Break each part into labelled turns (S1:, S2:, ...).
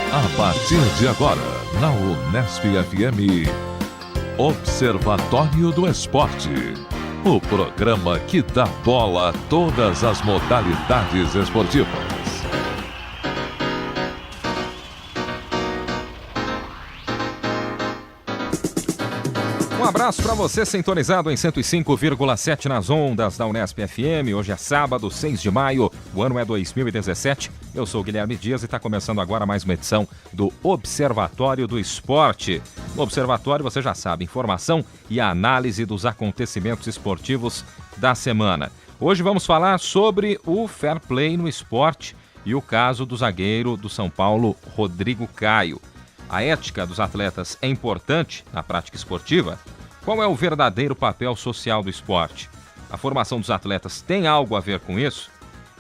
S1: A partir de agora, na Unesp FM, Observatório do Esporte. O programa que dá bola a todas as modalidades esportivas.
S2: Um abraço para você sintonizado em 105,7 nas ondas da Unesp FM. Hoje é sábado, 6 de maio, o ano é 2017. Eu sou o Guilherme Dias e está começando agora mais uma edição do Observatório do Esporte. No Observatório, você já sabe, informação e análise dos acontecimentos esportivos da semana. Hoje vamos falar sobre o fair play no esporte e o caso do zagueiro do São Paulo, Rodrigo Caio. A ética dos atletas é importante na prática esportiva? Qual é o verdadeiro papel social do esporte? A formação dos atletas tem algo a ver com isso?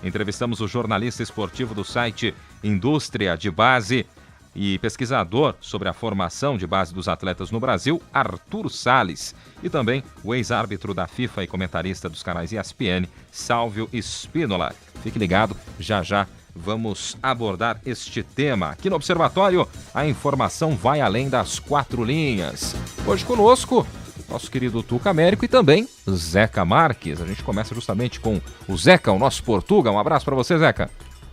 S2: Entrevistamos o jornalista esportivo do site Indústria de Base e pesquisador sobre a formação de base dos atletas no Brasil, Arturo Salles, e também o ex-árbitro da FIFA e comentarista dos canais ESPN, Sálvio Spínola. Fique ligado, já já vamos abordar este tema. Aqui no Observatório, a informação vai além das quatro linhas. Hoje conosco, nosso querido Tuca Américo e também Zeca Marques. A gente começa justamente com o Zeca, o nosso Portuga. Um abraço para você, Zeca.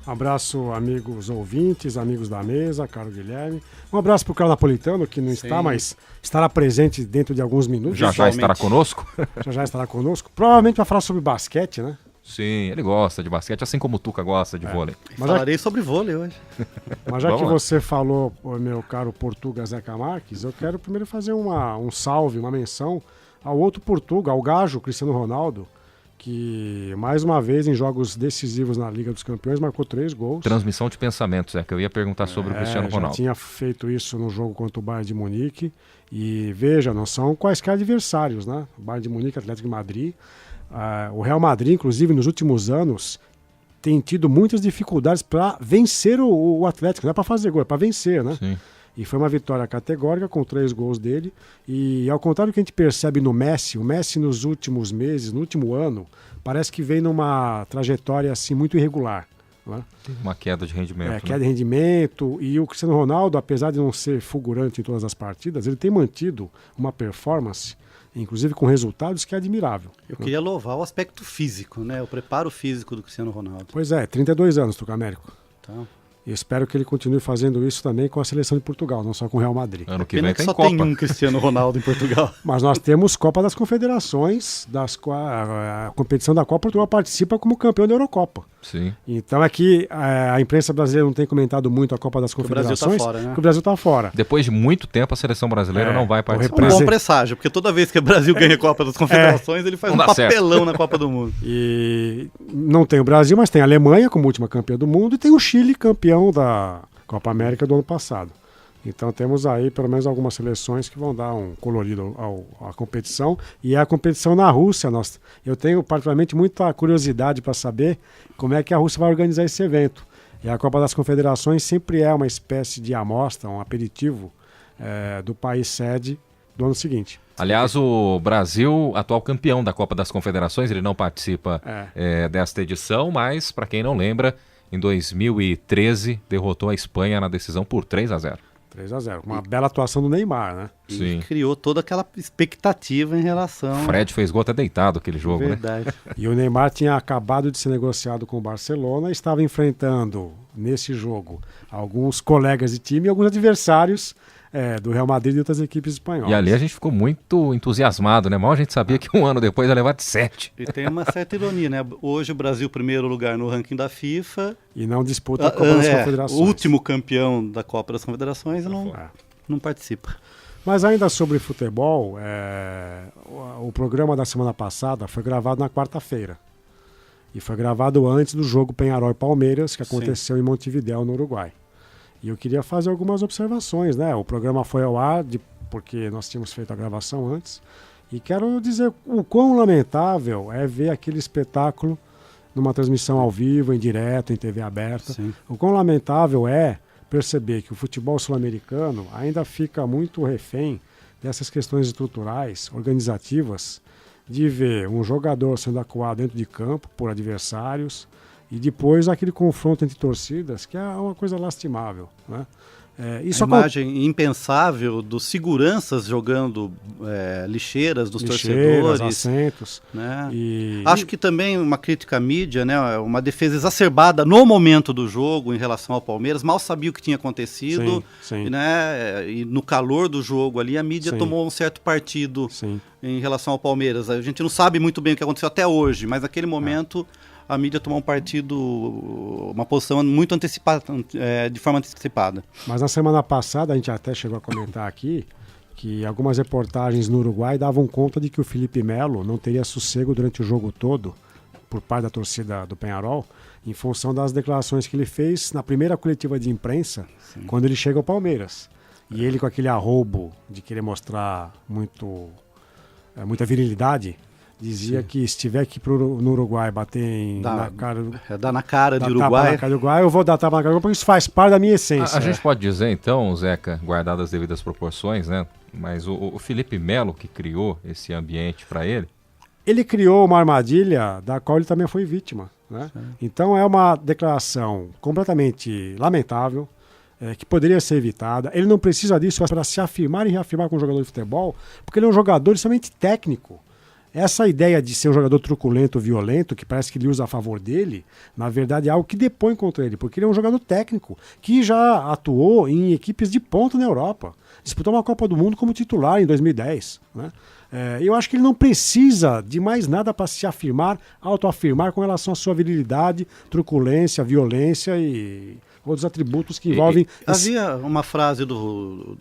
S3: Um abraço, amigos ouvintes, amigos da mesa, caro Guilherme. Um abraço para o Carlos Napolitano, que não está, mas estará presente dentro de alguns minutos.
S2: Já estará conosco.
S3: Já estará conosco. Provavelmente vai falar sobre basquete, né?
S2: Sim, ele gosta de basquete, assim como o Tuca gosta de vôlei.
S4: Mas falarei sobre vôlei hoje.
S3: Mas já que você falou, meu caro Portuga Zeca Marques, eu quero primeiro fazer um salve, uma menção ao outro Portuga, ao gajo Cristiano Ronaldo, que mais uma vez em jogos decisivos na Liga dos Campeões marcou 3 gols.
S2: Transmissão de pensamentos, que eu ia perguntar sobre o Cristiano Ronaldo.
S3: Já tinha feito isso no jogo contra o Bayern de Munique e veja, não são quaisquer adversários, né? O Bayern de Munique, Atlético de Madrid. O Real Madrid, inclusive, nos últimos anos, tem tido muitas dificuldades para vencer o Atlético. Não é para fazer gol, é para vencer, né?
S2: Sim.
S3: E foi uma vitória categórica com 3 gols dele. E ao contrário do que a gente percebe no Messi, o Messi nos últimos meses, no último ano, parece que vem numa trajetória assim muito irregular. Né?
S2: Uma queda de rendimento.
S3: Queda de rendimento. E o Cristiano Ronaldo, apesar de não ser fulgurante em todas as partidas, ele tem mantido uma performance, inclusive com resultados, que é admirável.
S4: Eu queria louvar o aspecto físico, né? O preparo físico do Cristiano Ronaldo.
S3: Pois é, 32 anos, Tuca Américo.
S4: Então...
S3: E espero que ele continue fazendo isso também com a seleção de Portugal, não só com o Real Madrid.
S2: Ano que vem tem
S4: só
S2: Copa.
S4: Tem um Cristiano Ronaldo em Portugal.
S3: Mas nós temos Copa das Confederações, a competição da Copa, Portugal participa como campeão da Eurocopa.
S2: Sim.
S3: Então é que a imprensa brasileira não tem comentado muito a Copa das Confederações,
S4: o Brasil tá fora, né?
S3: Porque o Brasil está fora.
S2: Depois de muito tempo a seleção brasileira não vai participar.
S4: Um bom presságio, porque toda vez que o Brasil ganha a Copa das Confederações, ele faz um papelão na Copa do Mundo.
S3: E não tem o Brasil, mas tem a Alemanha como última campeã do mundo e tem o Chile campeão da Copa América do ano passado. Então temos aí pelo menos algumas seleções que vão dar um colorido à competição. E é a competição na Rússia. Eu tenho particularmente muita curiosidade para saber como é que a Rússia vai organizar esse evento. E a Copa das Confederações sempre é uma espécie de amostra, um aperitivo do país sede do ano seguinte.
S2: Aliás, o Brasil, atual campeão da Copa das Confederações, ele não participa desta edição, mas para quem não lembra, em 2013 derrotou a Espanha na decisão por 3-0.
S3: 3-0. Uma bela atuação do Neymar, né?
S2: Sim.
S4: E criou toda aquela expectativa em relação...
S2: Fred fez gol até deitado aquele jogo,
S4: Verdade.
S2: né?
S3: E o Neymar tinha acabado de ser negociado com o Barcelona e estava enfrentando, nesse jogo, alguns colegas de time e alguns adversários do Real Madrid e de outras equipes espanholas.
S2: E ali a gente ficou muito entusiasmado, né? Mal a gente sabia que um ano depois ia levar de 7.
S4: E tem uma certa ironia, né? Hoje o Brasil, primeiro lugar no ranking da FIFA.
S3: E não disputa a Copa das Confederações.
S4: O último campeão da Copa das Confederações não participa.
S3: Mas ainda sobre futebol, o programa da semana passada foi gravado na quarta-feira. E foi gravado antes do jogo Peñarol e Palmeiras, que aconteceu em Montevidéu, no Uruguai. E eu queria fazer algumas observações, né? O programa foi ao ar, porque nós tínhamos feito a gravação antes. E quero dizer o quão lamentável é ver aquele espetáculo numa transmissão ao vivo, em direto, em TV aberta.
S4: Sim.
S3: O quão lamentável é perceber que o futebol sul-americano ainda fica muito refém dessas questões estruturais, organizativas, de ver um jogador sendo acuado dentro de campo por adversários e depois aquele confronto entre torcidas, que é uma coisa lastimável, né? Isso
S4: a imagem impensável dos seguranças jogando lixeiras dos torcedores.
S3: Assentos.
S4: Né? Acho que também uma crítica à mídia, né? Uma defesa exacerbada no momento do jogo em relação ao Palmeiras. Mal sabia o que tinha acontecido.
S3: Sim.
S4: Né? E no calor do jogo ali, a mídia tomou um certo partido em relação ao Palmeiras. A gente não sabe muito bem o que aconteceu até hoje, mas naquele momento... a mídia tomou um partido, uma posição muito antecipada, de forma antecipada.
S3: Mas na semana passada, a gente até chegou a comentar aqui, que algumas reportagens no Uruguai davam conta de que o Felipe Melo não teria sossego durante o jogo todo, por parte da torcida do Peñarol, em função das declarações que ele fez na primeira coletiva de imprensa, quando ele chega ao Palmeiras. E ele, com aquele arrobo de querer mostrar muita virilidade, dizia que se tiver que ir no Uruguai bater
S4: dar na cara do Uruguai,
S3: eu vou dar tapa na cara do Uruguai, porque isso faz parte da minha essência.
S2: A gente pode dizer então, Zeca, guardadas as devidas proporções, né? Mas o Felipe Melo que criou esse ambiente para ele?
S3: Ele criou uma armadilha da qual ele também foi vítima, né? Então é uma declaração completamente lamentável, que poderia ser evitada. Ele não precisa disso para se afirmar e reafirmar como jogador de futebol, porque ele é um jogador extremamente técnico. Essa ideia de ser um jogador truculento, violento, que parece que ele usa a favor dele, na verdade é algo que depõe contra ele, porque ele é um jogador técnico, que já atuou em equipes de ponta na Europa. Disputou uma Copa do Mundo como titular em 2010. Né? Eu acho que ele não precisa de mais nada para se afirmar, autoafirmar com relação à sua virilidade, truculência, violência e outros atributos que envolvem...
S4: Havia uma frase do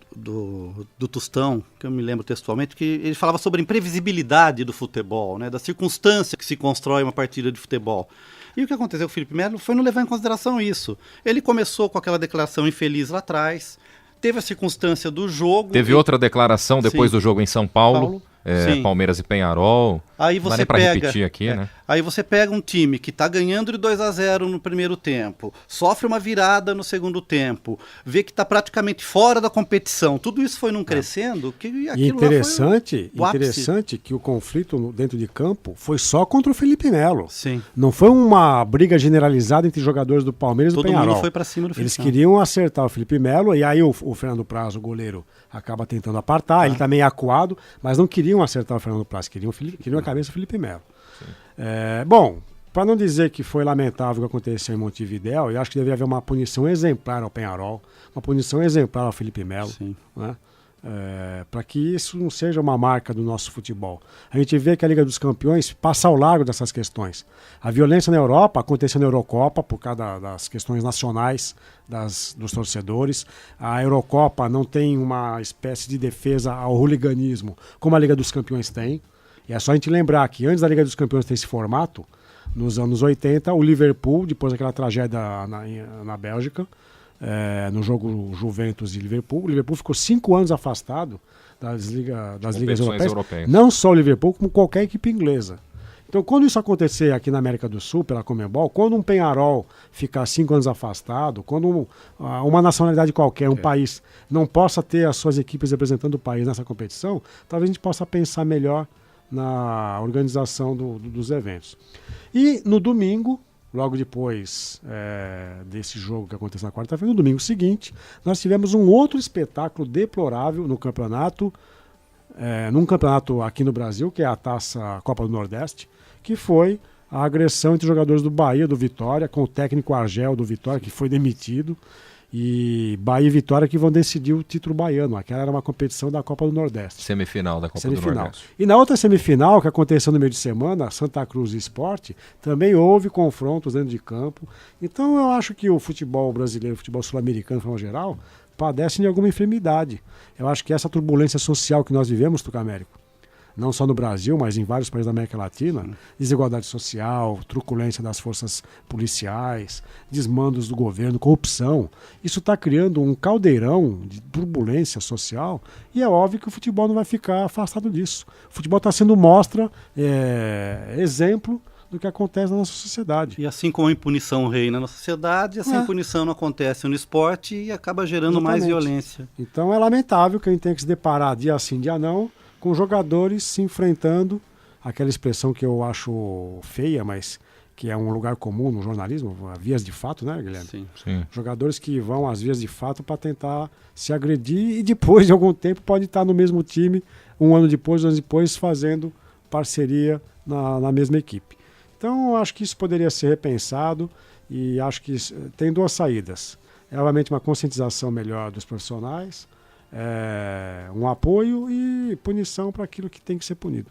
S4: Tostão, que eu me lembro textualmente, que ele falava sobre a imprevisibilidade do futebol, né, da circunstância que se constrói uma partida de futebol. E o que aconteceu com o Felipe Melo foi não levar em consideração isso. Ele começou com aquela declaração infeliz lá atrás, teve a circunstância do jogo...
S2: Teve outra declaração depois do jogo em São Paulo. Palmeiras e Peñarol.
S4: Aí
S2: não
S4: você
S2: dá nem pra repetir aqui, né?
S4: Aí você pega um time que está ganhando de 2-0 no primeiro tempo, sofre uma virada no segundo tempo, vê que está praticamente fora da competição. Tudo isso foi num crescendo que aquilo
S3: interessante que o conflito dentro de campo foi só contra o Felipe Melo.
S4: Sim.
S3: Não foi uma briga generalizada entre jogadores do Palmeiras e do Peñarol.
S4: Todo mundo foi para cima do Felipe.
S3: Eles queriam acertar o Felipe Melo e aí o Fernando Praz, o goleiro, acaba tentando apartar, ele também é acuado, mas não queriam acertar o Fernando Praz, queriam a cabeça do Felipe Melo. Bom, para não dizer que foi lamentável o que aconteceu em Montevidéu, eu acho que deveria haver uma punição exemplar ao Peñarol, uma punição exemplar ao Felipe Melo, né? Para que isso não seja uma marca do nosso futebol. A gente vê que a Liga dos Campeões passa ao largo dessas questões. A violência na Europa aconteceu na Eurocopa por causa das questões nacionais dos torcedores. A Eurocopa não tem uma espécie de defesa ao hooliganismo como a Liga dos Campeões tem. E é só a gente lembrar que antes da Liga dos Campeões ter esse formato, nos anos 80, o Liverpool, depois daquela tragédia na Bélgica, no jogo Juventus e Liverpool, o Liverpool ficou 5 anos afastado das ligas europeias. Não só o Liverpool, como qualquer equipe inglesa. Então, quando isso acontecer aqui na América do Sul, pela Conmebol, quando um Peñarol ficar 5 anos afastado, quando uma nacionalidade qualquer, um país, não possa ter as suas equipes representando o país nessa competição, talvez a gente possa pensar melhor na organização dos eventos. E no domingo, logo depois desse jogo que aconteceu na quarta-feira, no domingo seguinte, nós tivemos um outro espetáculo deplorável no campeonato, num campeonato aqui no Brasil, que é a Taça Copa do Nordeste, que foi a agressão entre jogadores do Bahia, do Vitória, com o técnico Argel do Vitória, que foi demitido, e Bahia e Vitória que vão decidir o título baiano. Aquela era uma competição da Copa do Nordeste.
S2: Semifinal da Copa do Nordeste.
S3: E na outra semifinal, que aconteceu no meio de semana, Santa Cruz e Sport, também houve confrontos dentro de campo. Então eu acho que o futebol brasileiro, o futebol sul-americano, de forma geral, padecem de alguma enfermidade. Eu acho que essa turbulência social que nós vivemos, Tucamérico, não só no Brasil, mas em vários países da América Latina, desigualdade social, truculência das forças policiais, desmandos do governo, corrupção, isso está criando um caldeirão de turbulência social e é óbvio que o futebol não vai ficar afastado disso. O futebol está sendo exemplo do que acontece na nossa sociedade.
S4: E assim como a impunição reina na sociedade, essa impunição não acontece no esporte e acaba gerando mais violência.
S3: Então é lamentável que a gente tenha que se deparar dia sim, dia não, com jogadores se enfrentando, aquela expressão que eu acho feia, mas que é um lugar comum no jornalismo, vias de fato, né, Guilherme?
S2: Sim.
S3: Jogadores que vão às vias de fato para tentar se agredir e depois de algum tempo pode estar no mesmo time, 1 ano depois, 2 anos depois, fazendo parceria na mesma equipe. Então, eu acho que isso poderia ser repensado e acho que tem 2 saídas. É, obviamente, uma conscientização melhor dos profissionais, um apoio e punição para aquilo que tem que ser punido.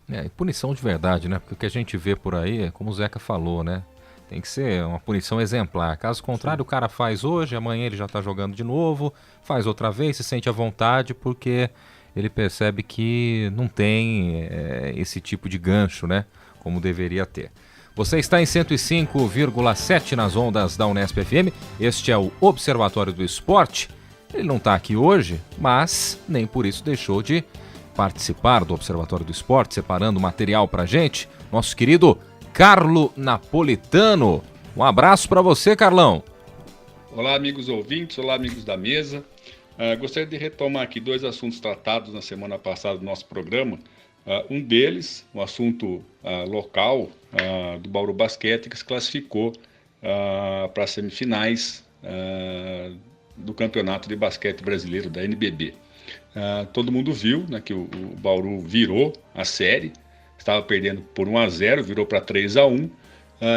S2: E punição de verdade, né? Porque o que a gente vê por aí é como o Zeca falou, né? Tem que ser uma punição exemplar. Caso contrário, o cara faz hoje, amanhã ele já está jogando de novo, faz outra vez, se sente à vontade porque ele percebe que não tem esse tipo de gancho, né? Como deveria ter. Você está em 105,7 nas ondas da Unesp FM. Este é o Observatório do Esporte. Ele não está aqui hoje, mas nem por isso deixou de participar do Observatório do Esporte, separando material pra gente, nosso querido Carlo Napolitano. Um abraço para você, Carlão.
S5: Olá, amigos ouvintes, olá, amigos da mesa. Gostaria de retomar aqui 2 assuntos tratados na semana passada do nosso programa. Um deles, um assunto local do Bauru Basquete, que se classificou para as semifinais do Campeonato de Basquete Brasileiro, da NBB. Todo mundo viu, né, que o Bauru virou a série, estava perdendo por 1-0, virou para 3-1,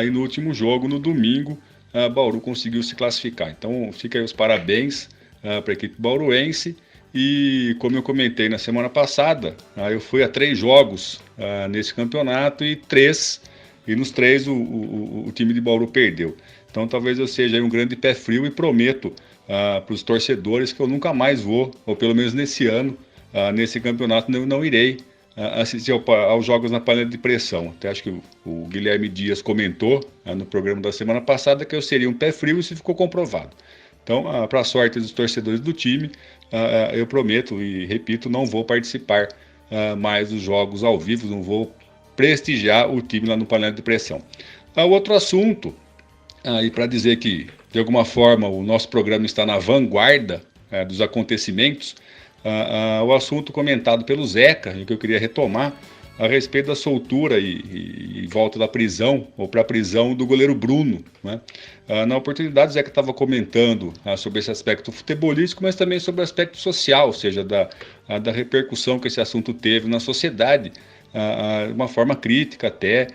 S5: e no último jogo, no domingo, Bauru conseguiu se classificar. Então fica aí os parabéns para a equipe bauruense, e como eu comentei na semana passada, eu fui a 3 jogos nesse campeonato e nos 3 o time de Bauru perdeu. Então talvez eu seja aí um grande pé frio e prometo para os torcedores que eu nunca mais vou, ou pelo menos nesse ano, nesse campeonato eu não irei assistir aos jogos na panela de pressão. Até acho que o Guilherme Dias comentou no programa da semana passada que eu seria um pé frio e isso ficou comprovado. Então, para a sorte dos torcedores do time, eu prometo e repito, não vou participar mais dos jogos ao vivo, não vou prestigiar o time lá no panela de pressão. Outro assunto, e para dizer que de alguma forma o nosso programa está na vanguarda dos acontecimentos, o assunto comentado pelo Zeca, e que eu queria retomar, a respeito da soltura e volta da prisão, ou para a prisão do goleiro Bruno, né? Na oportunidade, o Zeca estava comentando sobre esse aspecto futebolístico, mas também sobre o aspecto social, ou seja, da repercussão que esse assunto teve na sociedade, de uma forma crítica até,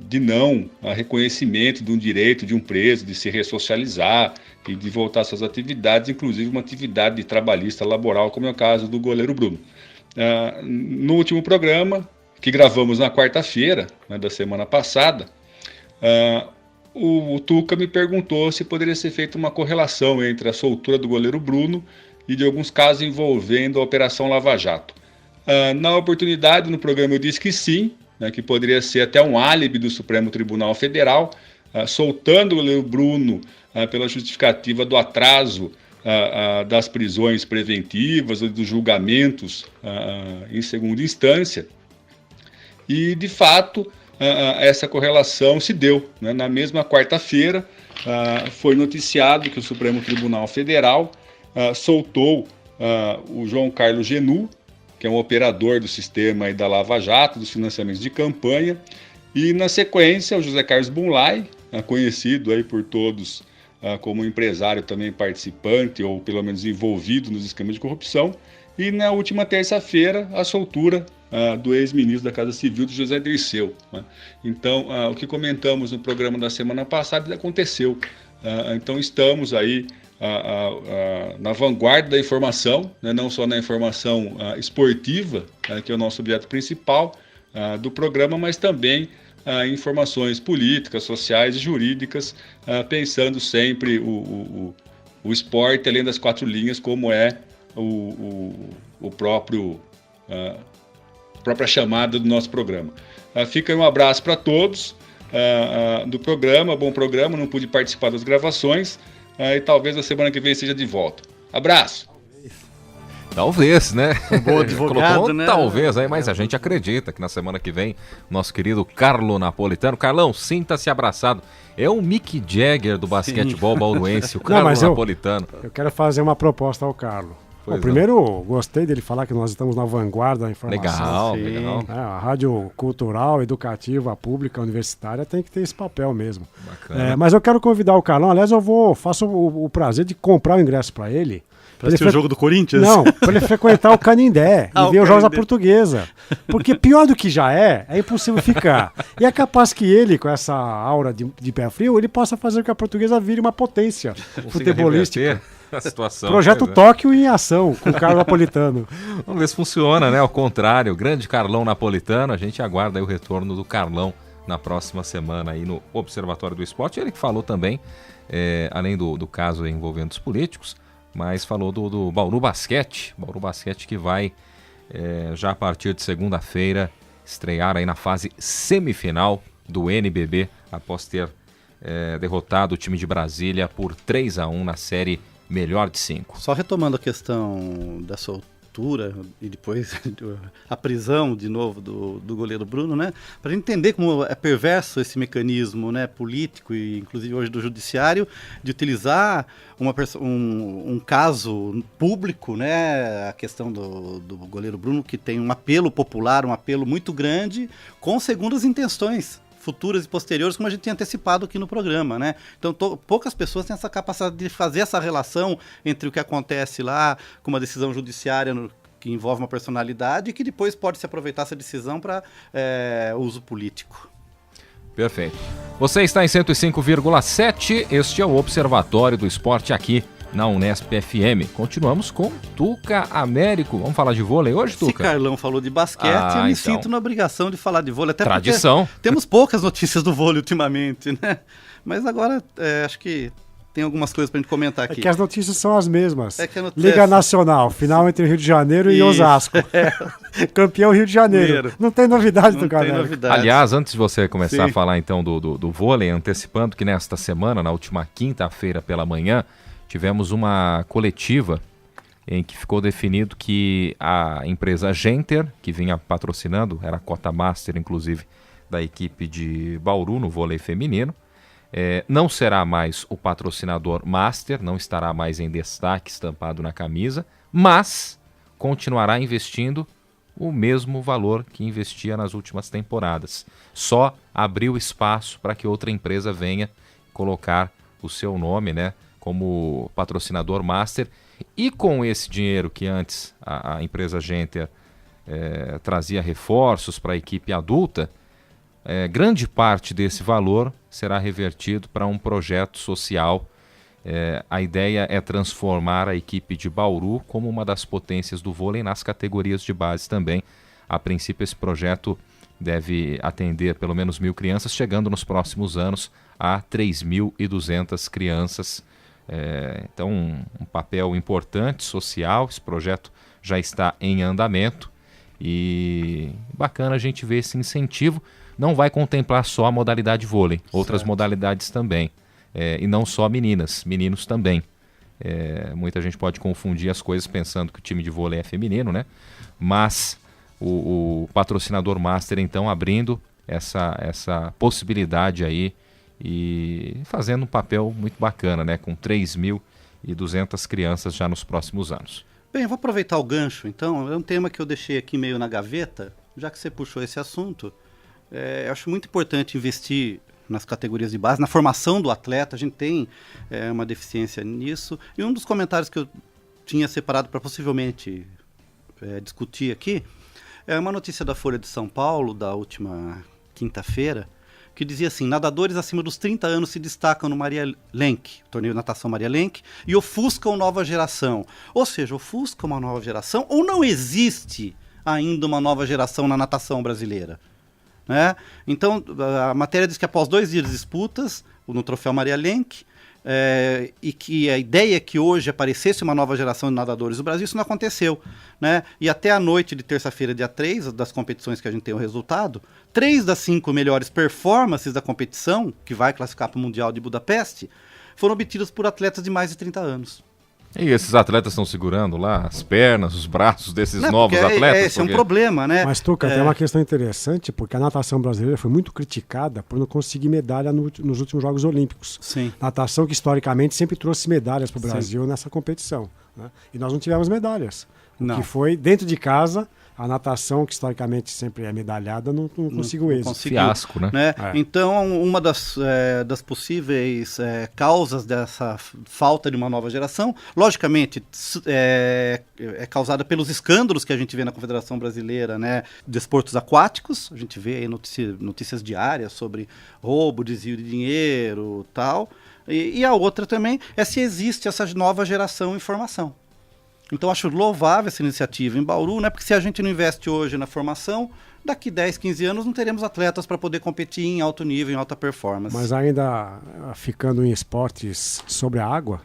S5: de não reconhecimento de um direito de um preso, de se ressocializar e de voltar às suas atividades, inclusive uma atividade trabalhista laboral, como é o caso do goleiro Bruno. No último programa, que gravamos na quarta-feira, né, da semana passada, o Tuca me perguntou se poderia ser feita uma correlação entre a soltura do goleiro Bruno e de alguns casos envolvendo a Operação Lava Jato. Na oportunidade, no programa eu disse que sim, né, que poderia ser até um álibi do Supremo Tribunal Federal, soltando o goleiro Bruno pela justificativa do atraso das prisões preventivas ou dos julgamentos em segunda instância. E, de fato, essa correlação se deu, né? Na mesma quarta-feira, foi noticiado que o Supremo Tribunal Federal soltou o João Carlos Genu, que é um operador do sistema aí da Lava Jato, dos financiamentos de campanha, e, na sequência, o José Carlos Bunlai, conhecido aí por todos como empresário também participante ou pelo menos envolvido nos esquemas de corrupção, e na última terça-feira a soltura do ex-ministro da Casa Civil, do José Dirceu, né? Então, o que comentamos no programa da semana passada aconteceu. Então estamos aí na vanguarda da informação, né? Não só na informação esportiva, que é o nosso objeto principal do programa, mas também informações políticas, sociais e jurídicas, pensando sempre o esporte além das 4 linhas, como é a própria chamada do nosso programa. Fica aí um abraço para todos do programa, bom programa, não pude participar das gravações, e talvez a semana que vem seja de volta. Abraço!
S2: Talvez, né?
S4: Bom advogado,
S2: Colocou,
S4: né?
S2: Talvez, aí, mas a gente acredita que na semana que vem, nosso querido Carlo Napolitano. Carlão, sinta-se abraçado. É o Mick Jagger do basquetebol bauruense, o Carlo Napolitano.
S3: Eu quero fazer uma proposta ao Carlo. Bom, primeiro, gostei dele falar que nós estamos na vanguarda da informação.
S2: Legal.
S3: A rádio cultural, educativa, pública, universitária tem que ter esse papel mesmo.
S2: Bacana.
S3: Mas eu quero convidar o Carlão, aliás, faço o prazer de comprar o ingresso para ele.
S4: Para assistir o jogo do Corinthians?
S3: Não, para ele frequentar o Canindé e ver os jogos da Portuguesa. Porque pior do que já é impossível ficar. E é capaz que ele, com essa aura de pé frio, ele possa fazer com que a Portuguesa vire uma potência futebolística.
S2: A situação.
S3: Projeto Tóquio em ação, com o Carlos Napolitano.
S2: Vamos ver se funciona, né? Ao contrário, o grande Carlão Napolitano, a gente aguarda aí o retorno do Carlão na próxima semana aí no Observatório do Esporte. Ele que falou também, além do caso envolvendo os políticos, mas falou do Bauru Basquete. Bauru Basquete que vai, já a partir de segunda-feira, estrear aí na fase semifinal do NBB, após ter derrotado o time de Brasília por 3-1 na série melhor de 5.
S4: Só retomando a questão da soltura e depois a prisão de novo do goleiro Bruno, né? Para a gente entender como é perverso esse mecanismo, né, político e inclusive hoje do judiciário, de utilizar um caso público, né, a questão do goleiro Bruno, que tem um apelo popular, um apelo muito grande, com segundas intenções futuras e posteriores, como a gente tinha antecipado aqui no programa, né? Então, poucas pessoas têm essa capacidade de fazer essa relação entre o que acontece lá com uma decisão judiciária que envolve uma personalidade e que depois pode se aproveitar essa decisão para uso político.
S2: Perfeito. Você está em 105,7, este é o Observatório do Esporte aqui na Unesp FM. Continuamos com Tuca Américo. Vamos falar de vôlei hoje, Tuca?
S4: Se Carlão falou de basquete, eu me sinto na obrigação de falar de vôlei. Até
S2: tradição.
S4: Temos poucas notícias do vôlei ultimamente, né? Mas agora acho que tem algumas coisas pra gente comentar aqui.
S3: É que as notícias são as mesmas. Liga Nacional, final entre Rio de Janeiro e Osasco. Campeão Rio de Janeiro. Não tem novidade do canal.
S2: Aliás, antes de você começar a falar então do vôlei, antecipando que nesta semana, na última quinta-feira pela manhã, tivemos uma coletiva em que ficou definido que a empresa Genter, que vinha patrocinando, era a cota master, inclusive, da equipe de Bauru no vôlei feminino, não será mais o patrocinador master, não estará mais em destaque estampado na camisa, mas continuará investindo o mesmo valor que investia nas últimas temporadas. Só abriu espaço para que outra empresa venha colocar o seu nome, né, como patrocinador master, e com esse dinheiro que antes a empresa Genter trazia reforços para a equipe adulta, grande parte desse valor será revertido para um projeto social. A ideia é transformar a equipe de Bauru como uma das potências do vôlei nas categorias de base também. A princípio, esse projeto deve atender pelo menos 1.000 crianças, chegando nos próximos anos a 3.200 crianças. Então, um papel importante, social. Esse projeto já está em andamento e bacana a gente ver esse incentivo. Não vai contemplar só a modalidade vôlei, outras modalidades também. E não só meninas, meninos também. Muita gente pode confundir as coisas pensando que o time de vôlei é feminino, né? Mas o patrocinador master, então, abrindo essa possibilidade aí e fazendo um papel muito bacana, né? Com 3.200 crianças já nos próximos anos.
S4: Bem, eu vou aproveitar o gancho, então. É um tema que eu deixei aqui meio na gaveta, já que você puxou esse assunto. Eu acho muito importante investir nas categorias de base, na formação do atleta. A gente tem uma deficiência nisso. E um dos comentários que eu tinha separado para possivelmente discutir aqui é uma notícia da Folha de São Paulo, da última quinta-feira, que dizia assim: nadadores acima dos 30 anos se destacam no Maria Lenk, torneio de natação Maria Lenk, e ofuscam nova geração. Ou seja, ofusca uma nova geração, ou não existe ainda uma nova geração na natação brasileira? Né? Então, a matéria diz que após 2 dias de disputas, no troféu Maria Lenk, e que a ideia é que hoje aparecesse uma nova geração de nadadores do Brasil, isso não aconteceu. Né? E até a noite de terça-feira, dia 3, das competições que a gente tem o resultado, 3 das 5 melhores performances da competição, que vai classificar para o Mundial de Budapeste, foram obtidas por atletas de mais de 30 anos.
S2: E esses atletas estão segurando lá as pernas, os braços desses novos atletas?
S4: Esse é um problema, né?
S3: Mas, Tuca, tem uma questão interessante, porque a natação brasileira foi muito criticada por não conseguir medalha nos últimos Jogos Olímpicos.
S4: Sim.
S3: Natação que, historicamente, sempre trouxe medalhas para o Brasil nessa competição. né? E nós não tivemos medalhas.
S4: Não.
S3: Que foi dentro de casa, a natação, que historicamente sempre é medalhada, não conseguiu êxito.
S2: Fiasco, né?
S4: Então, uma das possíveis causas dessa falta de uma nova geração, logicamente, é causada pelos escândalos que a gente vê na Confederação Brasileira, né, de Desportos Aquáticos. A gente vê aí notícias diárias sobre roubo, desvio de dinheiro e tal. E a outra também é se existe essa nova geração em formação. Então, acho louvável essa iniciativa em Bauru, né? Porque se a gente não investe hoje na formação, daqui 10, 15 anos não teremos atletas para poder competir em alto nível, em alta performance.
S3: Mas ainda ficando em esportes sobre a água,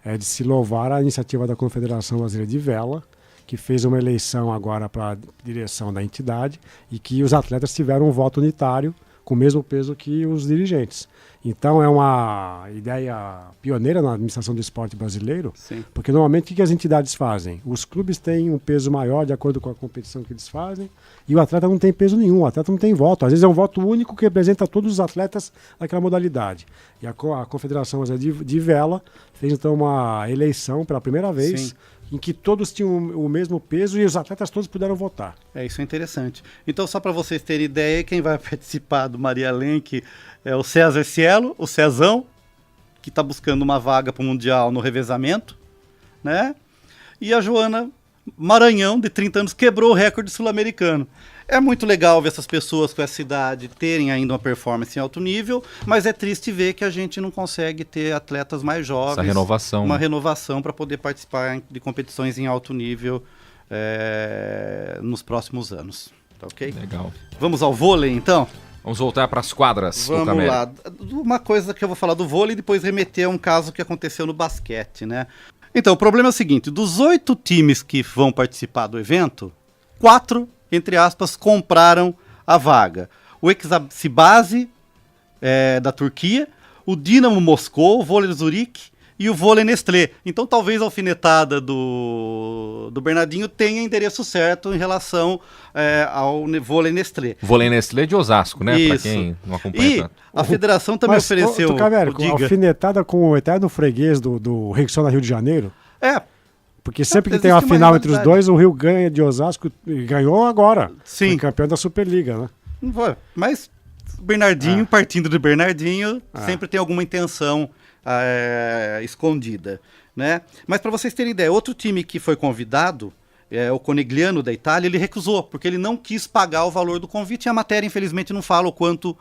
S3: é de se louvar a iniciativa da Confederação Brasileira de Vela, que fez uma eleição agora para a direção da entidade e que os atletas tiveram um voto unitário com o mesmo peso que os dirigentes. Então é uma ideia pioneira na administração do esporte brasileiro,
S4: Sim.
S3: Porque normalmente o que as entidades fazem? Os clubes têm um peso maior de acordo com a competição que eles fazem e o atleta não tem peso nenhum, o atleta não tem voto. Às vezes é um voto único que representa todos os atletas daquela modalidade. E a Confederação Brasileira de Vela fez então uma eleição pela primeira vez,
S4: Sim.
S3: em que todos tinham o mesmo peso e os atletas todos puderam votar.
S4: Isso é interessante. Então, só para vocês terem ideia, quem vai participar do Maria Lenk é o César Cielo, o Cezão, que está buscando uma vaga para o Mundial no revezamento, né? E a Joana Maranhão, de 30 anos, quebrou o recorde sul-americano. É muito legal ver essas pessoas com essa idade terem ainda uma performance em alto nível, mas é triste ver que a gente não consegue ter atletas mais jovens.
S2: Essa renovação.
S4: Uma
S2: né?
S4: renovação para poder participar de competições em alto nível nos próximos anos. Tá ok?
S2: Legal.
S4: Vamos ao vôlei, então?
S2: Vamos voltar para as quadras.
S4: Vamos lá. Uma coisa que eu vou falar do vôlei e depois remeter a um caso que aconteceu no basquete, né? Então, o problema é o seguinte, dos 8 times que vão participar do evento, 4, entre aspas, compraram a vaga. O Eczacıbadem, da Turquia, o Dinamo Moscou, o Vôlei Zurique e o Vôlei Nestlé. Então, talvez a alfinetada do Bernardinho tenha endereço certo em relação ao Vôlei Nestlé.
S2: Vôlei Nestlé de Osasco, né? Para
S4: Isso.
S2: quem não acompanha
S4: E
S2: tanto.
S4: a federação também ofereceu...
S3: alfinetada com o eterno freguês do Rexona Rio de Janeiro. Porque sempre que
S4: existe
S3: tem uma
S4: uma
S3: final entre os
S4: rivalidade.
S3: dois, o Rio ganha de Osasco e ganhou agora.
S4: Sim.
S3: Foi campeão da Superliga, né?
S4: Não foi. Mas Bernardinho, partindo do Bernardinho, sempre tem alguma intenção escondida, né? Mas para vocês terem ideia, outro time que foi convidado, o Conegliano da Itália, ele recusou, porque ele não quis pagar o valor do convite, e a matéria, infelizmente, não fala o quanto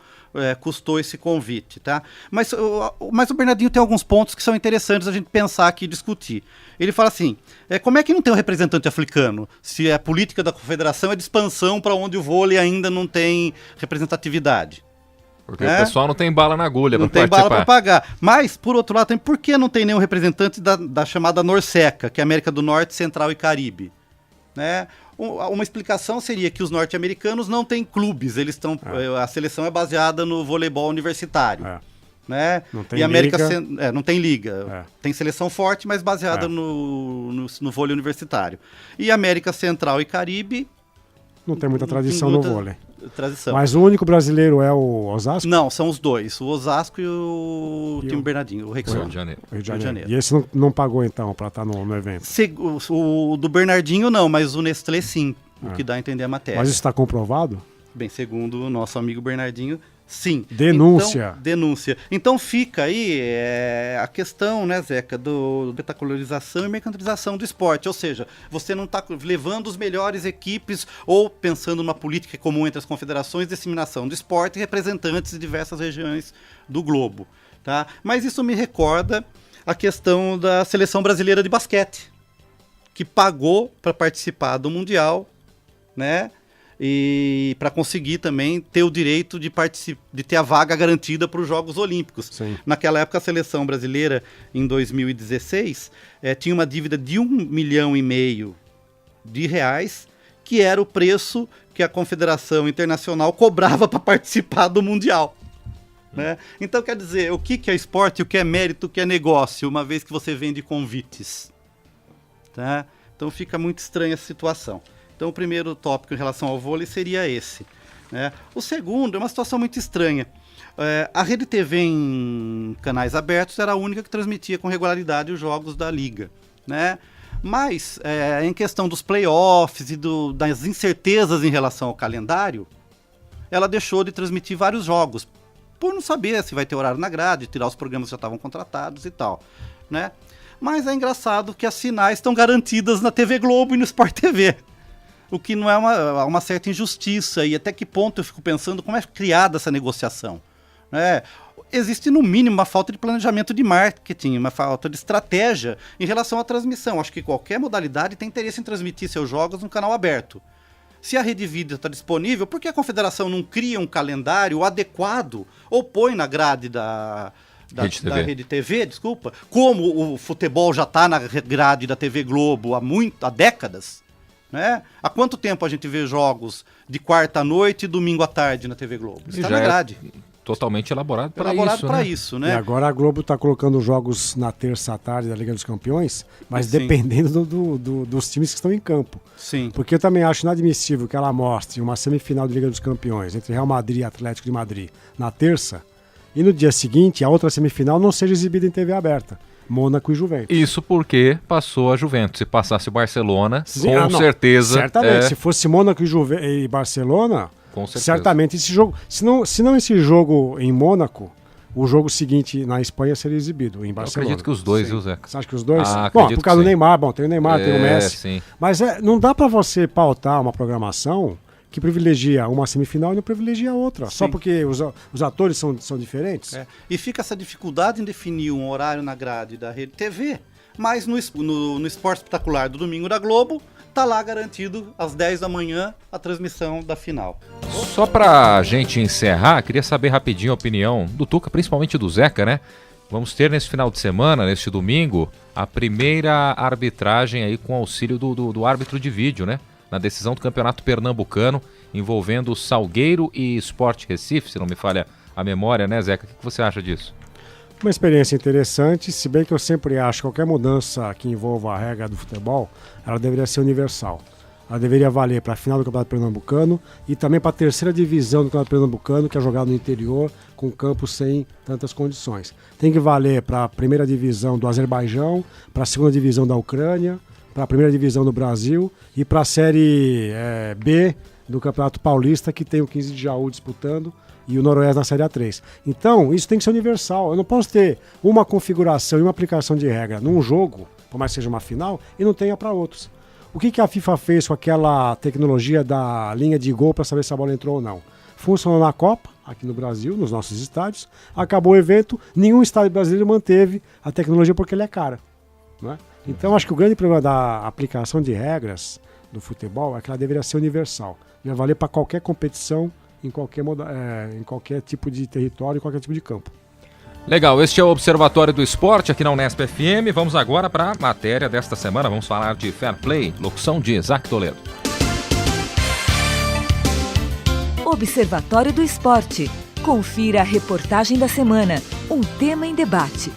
S4: custou esse convite, tá? Mas o Bernardinho tem alguns pontos que são interessantes a gente pensar aqui e discutir. Ele fala assim, como é que não tem um representante africano, se a política da confederação é de expansão para onde o vôlei ainda não tem representatividade?
S2: Porque o pessoal não tem bala na agulha para participar.
S4: Não tem bala para pagar. Mas, por outro lado, por que não tem nenhum representante da chamada Norseca, que é a América do Norte, Central e Caribe? Né? Uma explicação seria que os norte-americanos não têm clubes, eles estão. A seleção é baseada no voleibol universitário. Né?
S3: Não tem
S4: e a América
S3: liga.
S4: não tem liga. Tem seleção forte, mas baseada no vôlei universitário. E América Central e Caribe.
S3: Não tem muita tradição no vôlei.
S4: Tradição.
S3: Mas o único brasileiro é o Osasco?
S4: Não, são os dois. O Osasco e o time Bernardinho, o Rexona.
S2: Rio de Janeiro.
S3: Rio de Janeiro. E esse não pagou, então, para estar no evento?
S4: O do Bernardinho não, mas o Nestlé sim, o que dá a entender a matéria.
S3: Mas isso está comprovado?
S4: Bem, segundo o nosso amigo Bernardinho, sim.
S3: Denúncia.
S4: Então, denúncia. Então fica aí a questão, né, Zeca, da espetacularização e mercantilização do esporte. Ou seja, você não está levando os melhores equipes ou pensando numa política comum entre as confederações de disseminação do esporte e representantes de diversas regiões do globo. Tá? Mas isso me recorda a questão da seleção brasileira de basquete, que pagou para participar do Mundial, né? E para conseguir também ter o direito de ter a vaga garantida para os Jogos Olímpicos.
S3: Sim.
S4: Naquela época, a seleção brasileira, em 2016, tinha uma dívida de R$1,5 milhão de reais, que era o preço que a Confederação Internacional cobrava para participar do Mundial. Né? Então, quer dizer, o que é esporte, o que é mérito, o que é negócio, uma vez que você vende convites. Tá? Então fica muito estranha essa situação. Então, o primeiro tópico em relação ao vôlei seria esse. Né? O segundo é uma situação muito estranha. A Rede TV em canais abertos era a única que transmitia com regularidade os jogos da Liga. Né? Mas, em questão dos playoffs e das incertezas em relação ao calendário, ela deixou de transmitir vários jogos, por não saber se vai ter horário na grade, tirar os programas que já estavam contratados e tal, né? Mas é engraçado que as finais estão garantidas na TV Globo e no Sport TV, o que não é uma certa injustiça, e até que ponto eu fico pensando como é criada essa negociação, né? Existe, no mínimo, uma falta de planejamento de marketing, uma falta de estratégia em relação à transmissão. Acho que qualquer modalidade tem interesse em transmitir seus jogos no canal aberto. Se a Rede Vida está disponível, por que a Confederação não cria um calendário adequado ou põe na grade da Rede TV, desculpa, como o futebol já está na grade da TV Globo há décadas, né? Há quanto tempo a gente vê jogos de quarta à noite e domingo à tarde na TV Globo? Está na grade.
S2: Totalmente elaborado para
S4: isso, né?
S3: E agora a Globo está colocando jogos na terça à tarde da Liga dos Campeões, mas sim, dependendo dos times que estão em campo.
S4: Sim.
S3: Porque eu também acho inadmissível que ela mostre uma semifinal de Liga dos Campeões entre Real Madrid e Atlético de Madrid na terça, e no dia seguinte a outra semifinal não seja exibida em TV aberta. Mônaco e Juventus.
S2: Isso porque passou a Juventus. Se passasse o Barcelona, com certeza...
S3: Certamente, se fosse Mônaco e Barcelona...
S2: Com certeza.
S3: Certamente esse jogo, se não esse jogo em Mônaco, o jogo seguinte na Espanha seria exibido em Barcelona.
S2: Eu acredito que os dois, viu, Zeca?
S3: Você acha que os dois? Bom, por causa do Neymar, tem o Neymar, tem o Messi.
S2: Sim.
S3: Mas não dá para você pautar uma programação que privilegia uma semifinal e não privilegia a outra. Sim. Só porque os atores são diferentes.
S4: E fica essa dificuldade em definir um horário na grade da Rede TV, mas no Esporte Espetacular do domingo da Globo, tá lá garantido às 10 da manhã a transmissão da final.
S2: Só pra gente encerrar, queria saber rapidinho a opinião do Tuca, principalmente do Zeca, né? Vamos ter nesse final de semana, neste domingo, a primeira arbitragem aí com auxílio do árbitro de vídeo, né? Na decisão do Campeonato Pernambucano, envolvendo Salgueiro e Sport Recife, se não me falha a memória, né, Zeca? O que você acha disso?
S3: Uma experiência interessante, se bem que eu sempre acho que qualquer mudança que envolva a regra do futebol, ela deveria ser universal. Ela deveria valer para a final do Campeonato Pernambucano e também para a terceira divisão do Campeonato Pernambucano, que é jogado no interior, com campos sem tantas condições. Tem que valer para a primeira divisão do Azerbaijão, para a segunda divisão da Ucrânia, para a primeira divisão do Brasil e para a Série B do Campeonato Paulista, que tem o 15 de Jaú disputando, e o Noroeste na Série A3. Então, isso tem que ser universal. Eu não posso ter uma configuração e uma aplicação de regra num jogo, por mais que seja uma final, e não tenha para outros. O que a FIFA fez com aquela tecnologia da linha de gol para saber se a bola entrou ou não? Funcionou na Copa, aqui no Brasil, nos nossos estádios. Acabou o evento, nenhum estádio brasileiro manteve a tecnologia porque ele é cara, não é? Então, acho que o grande problema da aplicação de regras do futebol é que ela deveria ser universal. Deveria valer para qualquer competição, em qualquer tipo de território, em qualquer tipo de campo.
S2: Legal, este é o Observatório do Esporte aqui na Unesp FM. Vamos agora para a matéria desta semana. Vamos falar de Fair Play, locução de Isaac Toledo.
S6: Observatório do Esporte. Confira a reportagem da semana, um tema em debate.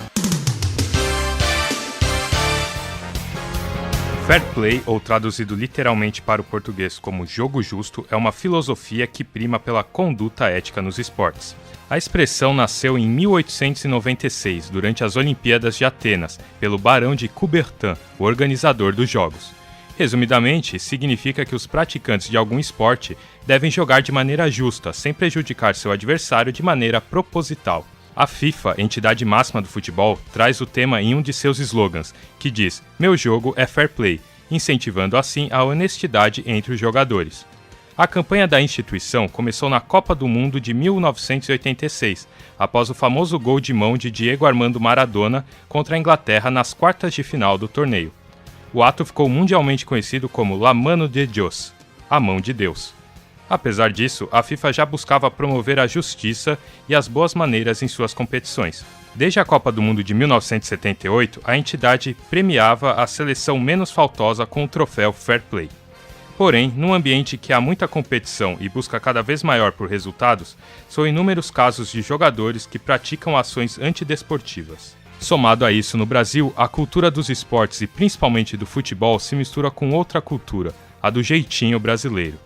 S7: Fair Play, ou traduzido literalmente para o português como jogo justo, é uma filosofia que prima pela conduta ética nos esportes. A expressão nasceu em 1896, durante as Olimpíadas de Atenas, pelo Barão de Coubertin, o organizador dos Jogos. Resumidamente, significa que os praticantes de algum esporte devem jogar de maneira justa, sem prejudicar seu adversário de maneira proposital. A FIFA, entidade máxima do futebol, traz o tema em um de seus slogans, que diz "Meu jogo é fair play", incentivando assim a honestidade entre os jogadores. A campanha da instituição começou na Copa do Mundo de 1986, após o famoso gol de mão de Diego Armando Maradona contra a Inglaterra nas quartas de final do torneio. O ato ficou mundialmente conhecido como La Mano de Dios, a mão de Deus. Apesar disso, a FIFA já buscava promover a justiça e as boas maneiras em suas competições. Desde a Copa do Mundo de 1978, a entidade premiava a seleção menos faltosa com o troféu Fair Play. Porém, num ambiente que há muita competição e busca cada vez maior por resultados, são inúmeros casos de jogadores que praticam ações antidesportivas. Somado a isso, no Brasil, a cultura dos esportes e principalmente do futebol se mistura com outra cultura, a do jeitinho brasileiro.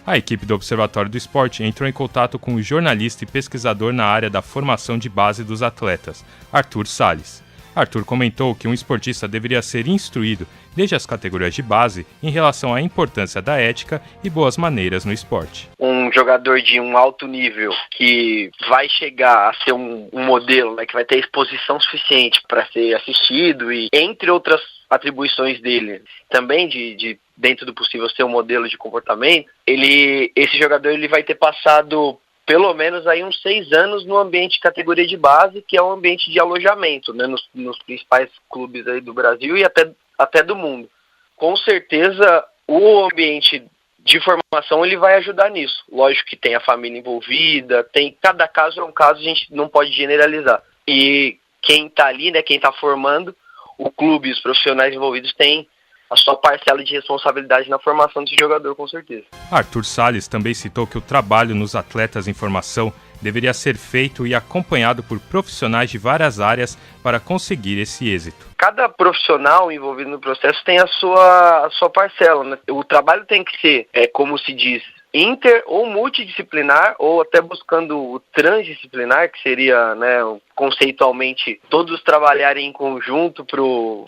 S7: A equipe do Observatório do Esporte entrou em contato com o jornalista e pesquisador na área da formação de base dos atletas, Arthur Salles. Arthur comentou que um esportista deveria ser instruído desde as categorias de base em relação à importância da ética e boas maneiras no esporte.
S8: Um jogador de um alto nível que vai chegar a ser um modelo, né, que vai ter exposição suficiente para ser assistido e entre outras atribuições dele, também de dentro do possível ser um modelo de comportamento, esse jogador ele vai ter passado pelo menos aí uns 6 anos no ambiente de categoria de base, que é um ambiente de alojamento, né, nos principais clubes aí do Brasil e até do mundo. Com certeza, o ambiente de formação ele vai ajudar nisso. Lógico que tem a família envolvida, cada caso é um caso, a gente não pode generalizar. E quem está ali, né, quem está formando, o clube, os profissionais envolvidos têm a sua parcela de responsabilidade na formação desse jogador, com certeza.
S7: Arthur Salles também citou que o trabalho nos atletas em formação deveria ser feito e acompanhado por profissionais de várias áreas para conseguir esse êxito.
S8: Cada profissional envolvido no processo tem a sua parcela, né? O trabalho tem que ser, como se diz, inter ou multidisciplinar, ou até buscando o transdisciplinar, que seria, né, conceitualmente, todos trabalharem em conjunto para o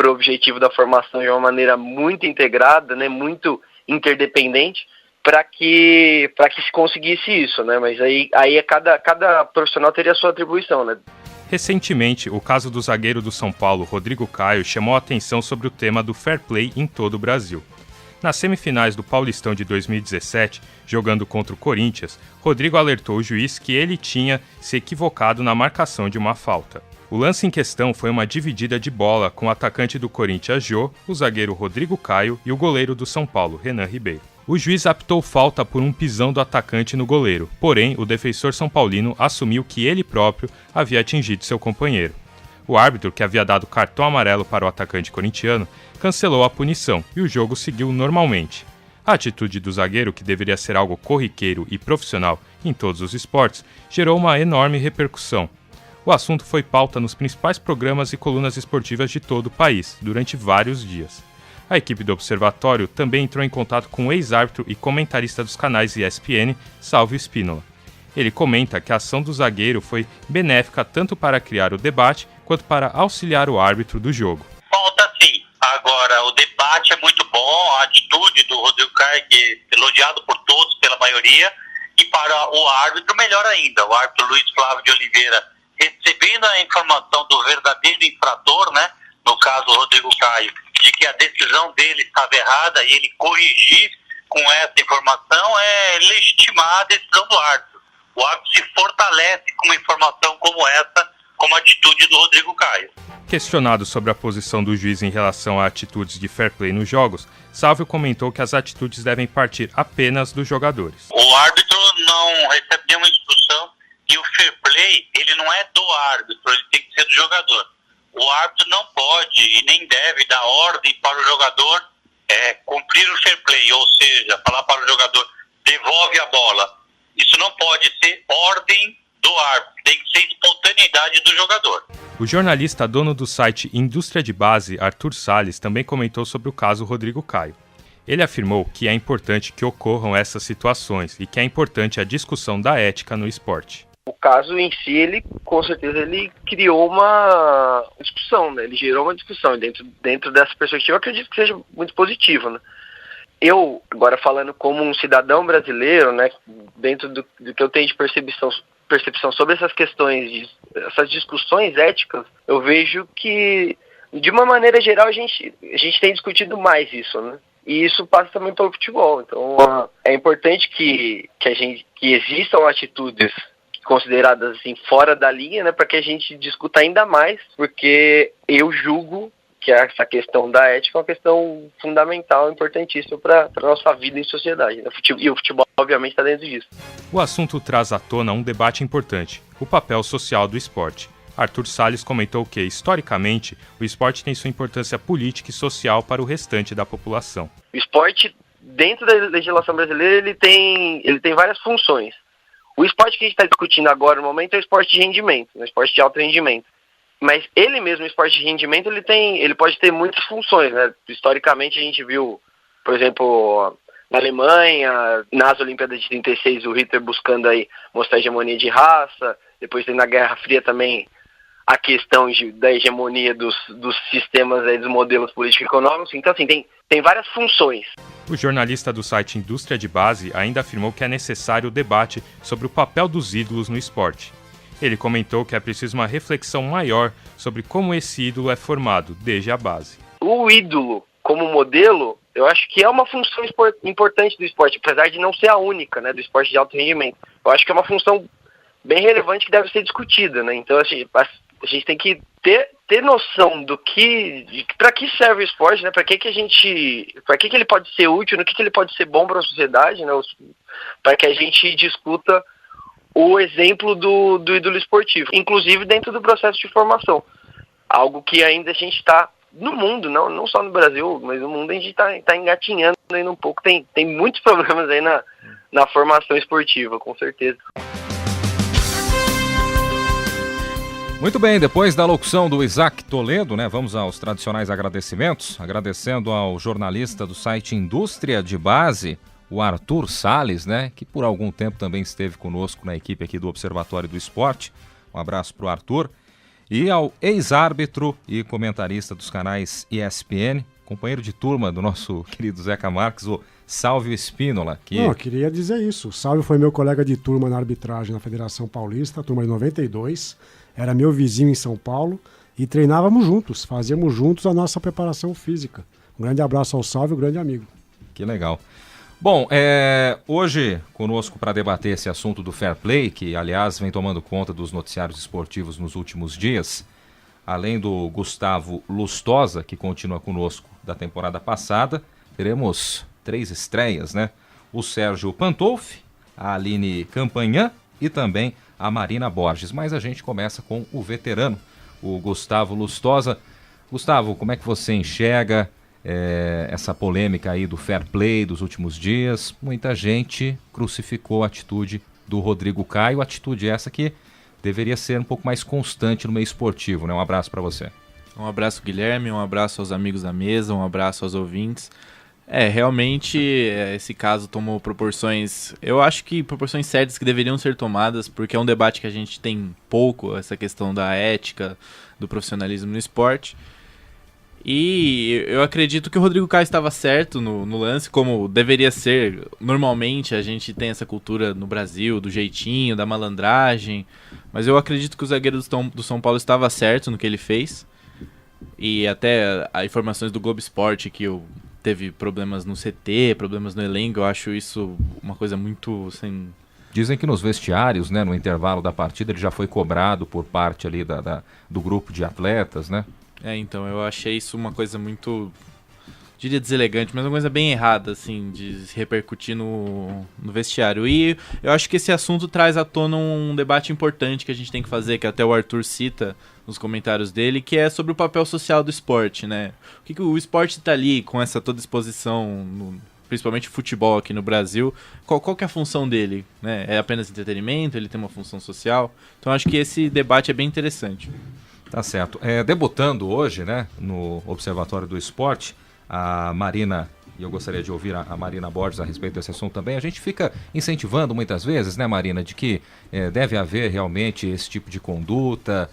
S8: objetivo da formação de uma maneira muito integrada, né, muito interdependente, para que se conseguisse isso, né? Mas aí cada profissional teria a sua atribuição, né?
S7: Recentemente, o caso do zagueiro do São Paulo, Rodrigo Caio, chamou a atenção sobre o tema do fair play em todo o Brasil. Nas semifinais do Paulistão de 2017, jogando contra o Corinthians, Rodrigo alertou o juiz que ele tinha se equivocado na marcação de uma falta. O lance em questão foi uma dividida de bola com o atacante do Corinthians, Jô, o zagueiro Rodrigo Caio e o goleiro do São Paulo, Renan Ribeiro. O juiz apitou falta por um pisão do atacante no goleiro, porém o defensor são paulino assumiu que ele próprio havia atingido seu companheiro. O árbitro, que havia dado cartão amarelo para o atacante corintiano, cancelou a punição e o jogo seguiu normalmente. A atitude do zagueiro, que deveria ser algo corriqueiro e profissional em todos os esportes, gerou uma enorme repercussão. O assunto foi pauta nos principais programas e colunas esportivas de todo o país, durante vários dias. A equipe do Observatório também entrou em contato com o ex-árbitro e comentarista dos canais ESPN, Salvio Spínola. Ele comenta que a ação do zagueiro foi benéfica tanto para criar o debate quanto para auxiliar o árbitro do jogo.
S9: Falta sim. Agora, o debate é muito bom, a atitude do Rodrigo Caio, que é elogiado por todos, pela maioria, e para o árbitro, melhor ainda, o árbitro Luiz Flávio de Oliveira, recebendo a informação do verdadeiro infrator, né, no caso o Rodrigo Caio, de que a decisão dele estava errada e ele corrigir com essa informação é legitimar a decisão do árbitro. O árbitro se fortalece com uma informação como essa, como a atitude do Rodrigo Caio.
S7: Questionado sobre a posição do juiz em relação a atitudes de fair play nos jogos, Salvio comentou que as atitudes devem partir apenas dos jogadores.
S9: O árbitro não recebe nenhuma instrução e o fair play, ele não é do árbitro, ele tem que ser do jogador. O árbitro não pode e nem deve dar ordem para o jogador cumprir o fair play, ou seja, falar para o jogador, devolve a bola. Isso não pode ser ordem do árbitro, tem que ser espontaneidade do jogador.
S7: O jornalista dono do site Indústria de Base, Arthur Salles, também comentou sobre o caso Rodrigo Caio. Ele afirmou que é importante que ocorram essas situações e que é importante a discussão da ética no esporte.
S8: O caso em si, ele com certeza ele criou uma discussão, né? Ele gerou uma discussão. Dentro dessa perspectiva, eu acredito que seja muito positivo, né? Eu, agora falando como um cidadão brasileiro, né, dentro do que eu tenho de percepção sobre essas questões, essas discussões éticas, eu vejo que, de uma maneira geral, a gente tem discutido mais isso, né? E isso passa também pelo futebol. Então, é importante que existam atitudes consideradas assim fora da linha, né, para que a gente discuta ainda mais, porque eu julgo que essa questão da ética é uma questão fundamental, importantíssima para a nossa vida em sociedade, né? E o futebol, obviamente, está dentro disso.
S7: O assunto traz à tona um debate importante, o papel social do esporte. Arthur Salles comentou que, historicamente, o esporte tem sua importância política e social para o restante da população.
S8: O esporte, dentro da legislação brasileira, ele tem várias funções. O esporte que a gente está discutindo agora, no momento, é o esporte de rendimento, o esporte de alto rendimento. Mas ele mesmo, o esporte de rendimento, ele pode ter muitas funções, né? Historicamente, a gente viu, por exemplo, na Alemanha, nas Olimpíadas de 36, o Hitler buscando aí mostrar a hegemonia de raça. Depois, na Guerra Fria também, a questão da hegemonia dos sistemas, dos modelos político-econômicos. Então, assim, tem várias funções.
S7: O jornalista do site Indústria de Base ainda afirmou que é necessário o debate sobre o papel dos ídolos no esporte. Ele comentou que é preciso uma reflexão maior sobre como esse ídolo é formado desde a base.
S8: O ídolo, como modelo, eu acho que é uma função importante do esporte, apesar de não ser a única, né, do esporte de alto rendimento. Eu acho que é uma função bem relevante que deve ser discutida, né? Então, assim, a gente tem que ter noção para que serve o esporte, né? Para que ele pode ser útil, no que ele pode ser bom para a sociedade, né? Para que a gente discuta o exemplo do ídolo esportivo, inclusive dentro do processo de formação. Algo que ainda a gente está no mundo, não só no Brasil, mas no mundo a gente está engatinhando ainda um pouco. Tem muitos problemas aí na formação esportiva, com certeza.
S2: Muito bem, depois da locução do Isaac Toledo, né, vamos aos tradicionais agradecimentos, agradecendo ao jornalista do site Indústria de Base, o Arthur Salles, né, que por algum tempo também esteve conosco na equipe aqui do Observatório do Esporte. Um abraço para o Arthur. E ao ex-árbitro e comentarista dos canais ESPN, companheiro de turma do nosso querido Zeca Marques, o Sálvio Espínola.
S3: Não, eu queria dizer isso. O Sálvio foi meu colega de turma na arbitragem na Federação Paulista, turma de 92. Era meu vizinho em São Paulo e treinávamos juntos, fazíamos juntos a nossa preparação física. Um grande abraço ao Sálvio, grande amigo.
S2: Que legal. Bom, hoje conosco para debater esse assunto do fair play, que aliás vem tomando conta dos noticiários esportivos nos últimos dias, além do Gustavo Lustosa, que continua conosco da temporada passada, teremos 3 estreias, né? O Sérgio Pantolfi, a Aline Campanhã e também a Marina Borges. Mas a gente começa com o veterano, o Gustavo Lustosa. Gustavo, como é que você enxerga essa polêmica aí do fair play dos últimos dias? Muita gente crucificou a atitude do Rodrigo Caio, atitude essa que deveria ser um pouco mais constante no meio esportivo, né? Um abraço para você.
S10: Um abraço, Guilherme, um abraço aos amigos da mesa, um abraço aos ouvintes. Realmente esse caso tomou proporções, eu acho que proporções certas que deveriam ser tomadas, porque é um debate que a gente tem pouco, essa questão da ética, do profissionalismo no esporte. E eu acredito que o Rodrigo Caio estava certo no lance, como deveria ser. Normalmente a gente tem essa cultura no Brasil, do jeitinho, da malandragem, mas eu acredito que o zagueiro do São Paulo estava certo no que ele fez. E até as informações do Globo Esporte que teve problemas no CT, problemas no elenco, eu acho isso uma coisa muito... assim...
S2: Dizem que nos vestiários, né, no intervalo da partida, ele já foi cobrado por parte ali do grupo de atletas, né?
S10: Então, eu achei isso uma coisa muito, diria deselegante, mas uma coisa bem errada, assim, de se repercutir no vestiário. E eu acho que esse assunto traz à tona um debate importante que a gente tem que fazer, que até o Arthur cita nos comentários dele, que é sobre o papel social do esporte, né? O que o esporte está ali com essa toda exposição, principalmente futebol aqui no Brasil, qual que é a função dele, né? É apenas entretenimento? Ele tem uma função social? Então, acho que esse debate é bem interessante.
S2: Tá certo. Debutando hoje, né, no Observatório do Esporte, a Marina, e eu gostaria de ouvir a Marina Borges a respeito desse assunto também, a gente fica incentivando muitas vezes, né, Marina, de que deve haver realmente esse tipo de conduta,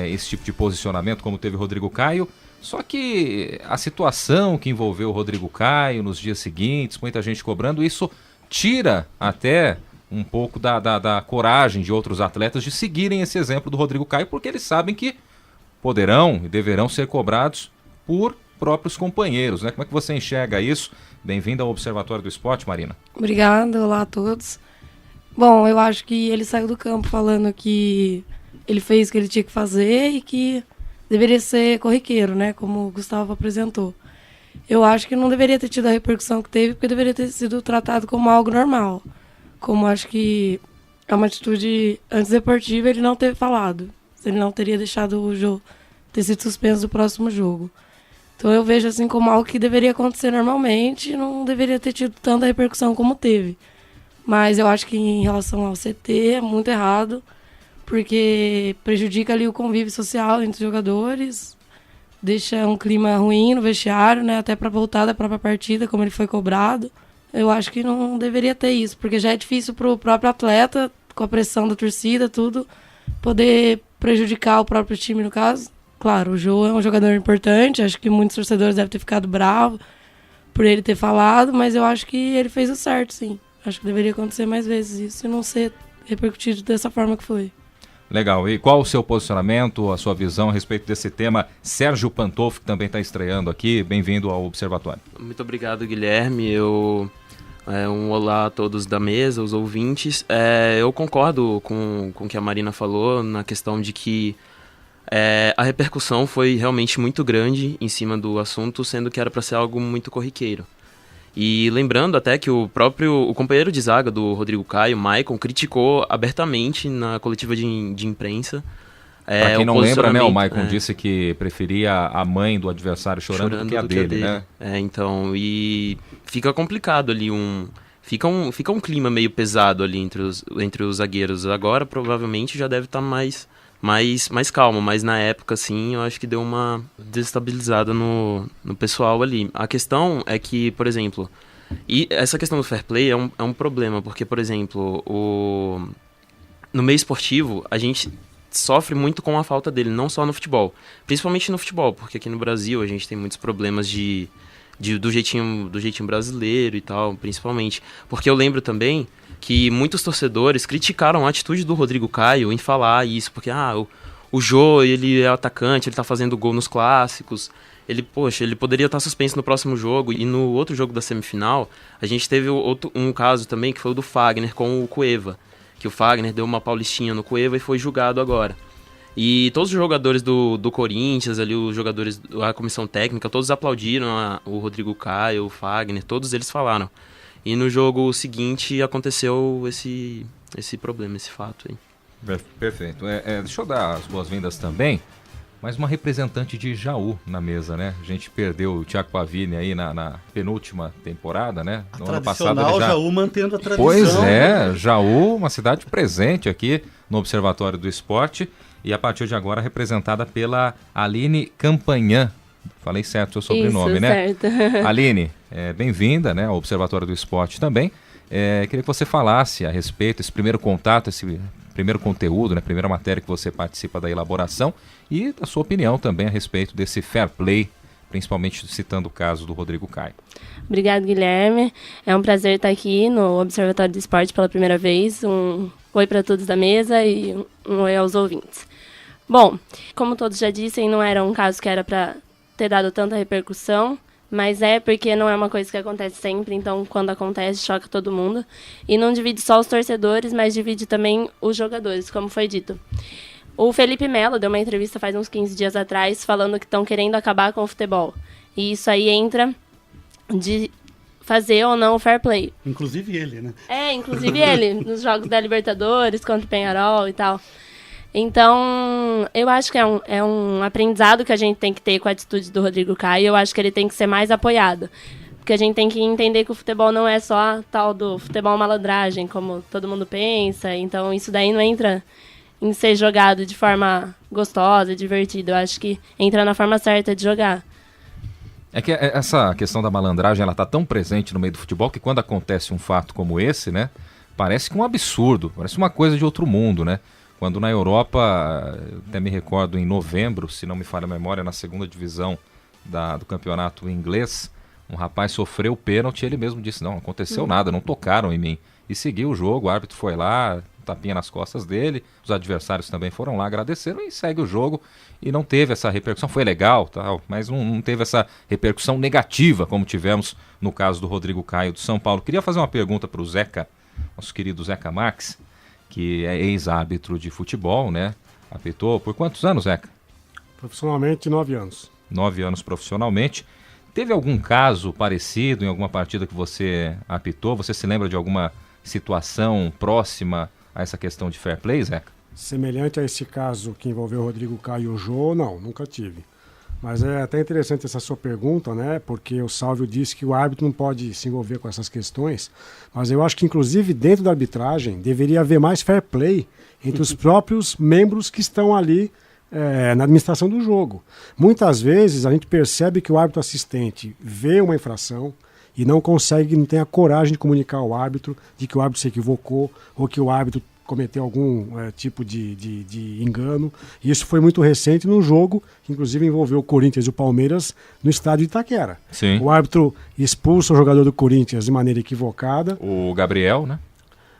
S2: esse tipo de posicionamento como teve o Rodrigo Caio, só que a situação que envolveu o Rodrigo Caio nos dias seguintes, muita gente cobrando, isso tira até um pouco da coragem de outros atletas de seguirem esse exemplo do Rodrigo Caio, porque eles sabem que poderão e deverão ser cobrados por próprios companheiros, né? Como é que você enxerga isso? Bem-vindo ao Observatório do Esporte, Marina.
S11: Obrigada, olá a todos. Bom, eu acho que ele saiu do campo falando que ele fez o que ele tinha que fazer e que deveria ser corriqueiro, né? Como o Gustavo apresentou. Eu acho que não deveria ter tido a repercussão que teve, porque deveria ter sido tratado como algo normal. Como acho que é uma atitude antidesportiva ele não ter falado. Ele não teria deixado o jogo ter sido suspenso do próximo jogo. Então eu vejo assim como algo que deveria acontecer normalmente, não deveria ter tido tanta repercussão como teve. Mas eu acho que em relação ao CT é muito errado, porque prejudica ali o convívio social entre os jogadores, deixa um clima ruim no vestiário, né, até para voltar da própria partida, como ele foi cobrado. Eu acho que não deveria ter isso, porque já é difícil para o próprio atleta, com a pressão da torcida, tudo, poder prejudicar o próprio time, no caso. Claro, o Jô é um jogador importante, acho que muitos torcedores devem ter ficado bravos por ele ter falado, mas eu acho que ele fez o certo, sim. Acho que deveria acontecer mais vezes isso e não ser repercutido dessa forma que foi.
S2: Legal. E qual o seu posicionamento, a sua visão a respeito desse tema? Sérgio Pantolfi, que também está estreando aqui. Bem-vindo ao Observatório.
S12: Muito obrigado, Guilherme. Um olá a todos da mesa, os ouvintes. Eu concordo com o que a Marina falou na questão de que a repercussão foi realmente muito grande em cima do assunto, sendo que era para ser algo muito corriqueiro. E lembrando até que o companheiro de zaga do Rodrigo Caio, Maicon, criticou abertamente na coletiva de imprensa.
S2: Para quem não lembra, né, o Maicon disse que preferia a mãe do adversário chorando do que a dele, né?
S12: Então, e fica complicado ali, fica um clima meio pesado ali entre os zagueiros. Agora, provavelmente, já deve estar mais calmo, mas na época, sim, eu acho que deu uma desestabilizada no pessoal ali. A questão é que, por exemplo, e essa questão do fair play é um problema, porque, por exemplo, no meio esportivo, a gente sofre muito com a falta dele, não só no futebol, principalmente no futebol, porque aqui no Brasil a gente tem muitos problemas do jeitinho brasileiro e tal, principalmente, porque eu lembro também que muitos torcedores criticaram a atitude do Rodrigo Caio em falar isso, porque o Jô, ele é atacante, ele tá fazendo gol nos clássicos, ele poderia estar suspenso no próximo jogo. E no outro jogo da semifinal, a gente teve um caso também, que foi o do Fagner com o Cueva, que o Fagner deu uma paulistinha no Cueva e foi julgado agora. E todos os jogadores do Corinthians, ali, os jogadores da comissão técnica, todos aplaudiram o Rodrigo Caio, o Fagner, todos eles falaram. E no jogo seguinte aconteceu esse problema, esse fato aí.
S2: Perfeito. Deixa eu dar as boas-vindas também, mais uma representante de Jaú na mesa, né? A gente perdeu o Thiago Pavini aí na penúltima temporada, né?
S4: No ano passado ele Jaú mantendo a tradição.
S2: Pois é, Jaú, uma cidade presente aqui no Observatório do Esporte e a partir de agora representada pela Aline Campanhã. Falei certo o seu sobrenome,
S13: isso,
S2: né?
S13: Certo.
S2: Aline, bem-vinda, né, ao Observatório do Esporte também. Queria que você falasse a respeito desse primeiro contato, esse primeiro conteúdo, né, primeira matéria que você participa da elaboração e da sua opinião também a respeito desse fair play, principalmente citando o caso do Rodrigo Caio.
S13: Obrigado, Guilherme. É um prazer estar aqui no Observatório do Esporte pela primeira vez. Um oi para todos da mesa e um oi aos ouvintes. Bom, como todos já dissem, não era um caso que era para ter dado tanta repercussão, mas porque não é uma coisa que acontece sempre, então quando acontece choca todo mundo. E não divide só os torcedores, mas divide também os jogadores, como foi dito. O Felipe Melo deu uma entrevista faz uns 15 dias atrás falando que estão querendo acabar com o futebol. E isso aí entra de fazer ou não o fair play.
S4: Inclusive ele, né?
S13: Inclusive ele, nos jogos da Libertadores, contra o Peñarol e tal. Então, eu acho que é um aprendizado que a gente tem que ter com a atitude do Rodrigo Caio. Eu acho que ele tem que ser mais apoiado. Porque a gente tem que entender que o futebol não é só tal do futebol malandragem, como todo mundo pensa. Então, isso daí não entra em ser jogado de forma gostosa, divertida. Eu acho que entra na forma certa de jogar.
S2: É que essa questão da malandragem, ela tá tão presente no meio do futebol que quando acontece um fato como esse, né, parece que um absurdo, parece uma coisa de outro mundo, né? Quando na Europa, até me recordo em novembro, se não me falha a memória, na segunda divisão do campeonato inglês, um rapaz sofreu pênalti e ele mesmo disse, não aconteceu nada, não tocaram em mim. E seguiu o jogo, o árbitro foi lá, tapinha nas costas dele, os adversários também foram lá, agradeceram e segue o jogo. E não teve essa repercussão, foi legal, tal, mas não teve essa repercussão negativa como tivemos no caso do Rodrigo Caio do São Paulo. Queria fazer uma pergunta para o Zeca, nosso querido Zeca Marques, que é ex-árbitro de futebol, né? Apitou por quantos anos, Zeca?
S3: Profissionalmente, 9 anos.
S2: 9 anos profissionalmente. Teve algum caso parecido em alguma partida que você apitou? Você se lembra de alguma situação próxima a essa questão de fair play, Zeca?
S3: Semelhante a esse caso que envolveu o Rodrigo Caio e o Jô, não, nunca tive. Mas é até interessante essa sua pergunta, né? Porque o Sálvio disse que o árbitro não pode se envolver com essas questões, mas eu acho que, inclusive, dentro da arbitragem, deveria haver mais fair play entre os próprios membros que estão ali na administração do jogo. Muitas vezes a gente percebe que o árbitro assistente vê uma infração e não tem a coragem de comunicar ao árbitro de que o árbitro se equivocou ou que o árbitro cometeu algum tipo de engano. E isso foi muito recente num jogo que inclusive envolveu o Corinthians e o Palmeiras no estádio de Itaquera.
S2: Sim.
S3: O árbitro expulsa o jogador do Corinthians de maneira equivocada.
S2: O Gabriel, né?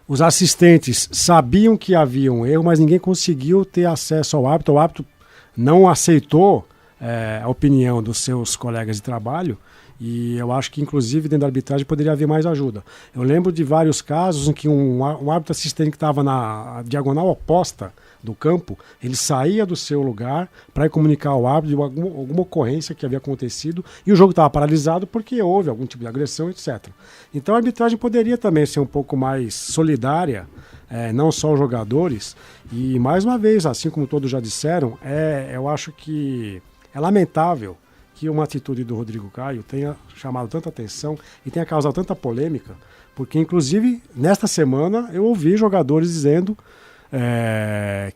S3: Os assistentes sabiam que havia um erro, mas ninguém conseguiu ter acesso ao árbitro. O árbitro não aceitou a opinião dos seus colegas de trabalho. E eu acho que, inclusive, dentro da arbitragem poderia haver mais ajuda. Eu lembro de vários casos em que um árbitro assistente que estava na diagonal oposta do campo, ele saía do seu lugar para ir comunicar ao árbitro de alguma ocorrência que havia acontecido e o jogo estava paralisado porque houve algum tipo de agressão, etc. Então a arbitragem poderia também ser um pouco mais solidária, não só os jogadores. E, mais uma vez, assim como todos já disseram, eu acho que é lamentável que uma atitude do Rodrigo Caio tenha chamado tanta atenção e tenha causado tanta polêmica, porque, inclusive, nesta semana eu ouvi jogadores dizendo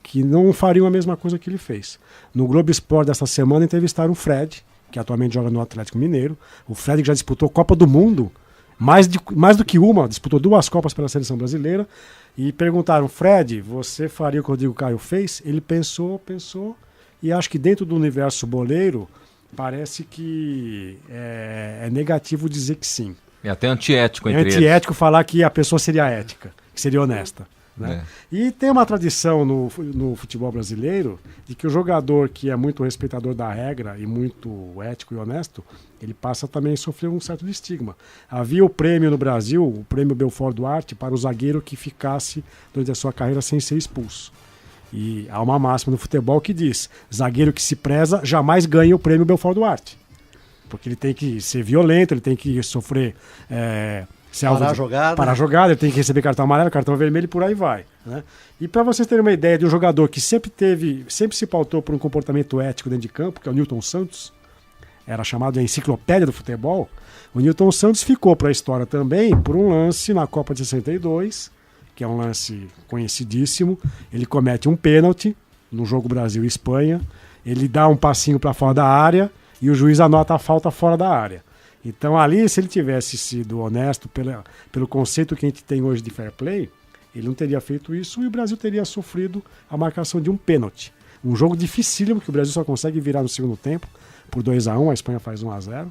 S3: que não fariam a mesma coisa que ele fez. No Globo Esporte desta semana entrevistaram o Fred, que atualmente joga no Atlético Mineiro. O Fred que já disputou Copa do Mundo, mais do que uma, disputou 2 Copas pela seleção brasileira, e perguntaram: Fred, você faria o que o Rodrigo Caio fez? Ele pensou, e acho que dentro do universo boleiro parece que é negativo dizer que sim.
S2: É até antiético entre eles.
S3: É antiético falar que a pessoa seria ética, que seria honesta. Né? E tem uma tradição no futebol brasileiro de que o jogador que é muito respeitador da regra e muito ético e honesto, ele passa também a sofrer um certo estigma. Havia o prêmio no Brasil, o prêmio Belfort Duarte, para o zagueiro que ficasse durante a sua carreira sem ser expulso. E há uma máxima no futebol que diz: zagueiro que se preza jamais ganha o prêmio Belfort Duarte. Porque ele tem que ser violento, ele tem que sofrer... Parar a jogada, ele tem que receber cartão amarelo, cartão vermelho e por aí vai. Né? E para vocês terem uma ideia de um jogador que sempre se pautou por um comportamento ético dentro de campo, que é o Nilton Santos, era chamado de enciclopédia do futebol, o Nilton Santos ficou para a história também por um lance na Copa de 62, que é um lance conhecidíssimo. Ele comete um pênalti no jogo Brasil e Espanha, ele dá um passinho para fora da área e o juiz anota a falta fora da área. Então ali, se ele tivesse sido honesto pelo conceito que a gente tem hoje de fair play, ele não teria feito isso e o Brasil teria sofrido a marcação de um pênalti. Um jogo dificílimo que o Brasil só consegue virar no segundo tempo por 2-1, a Espanha faz 1-0.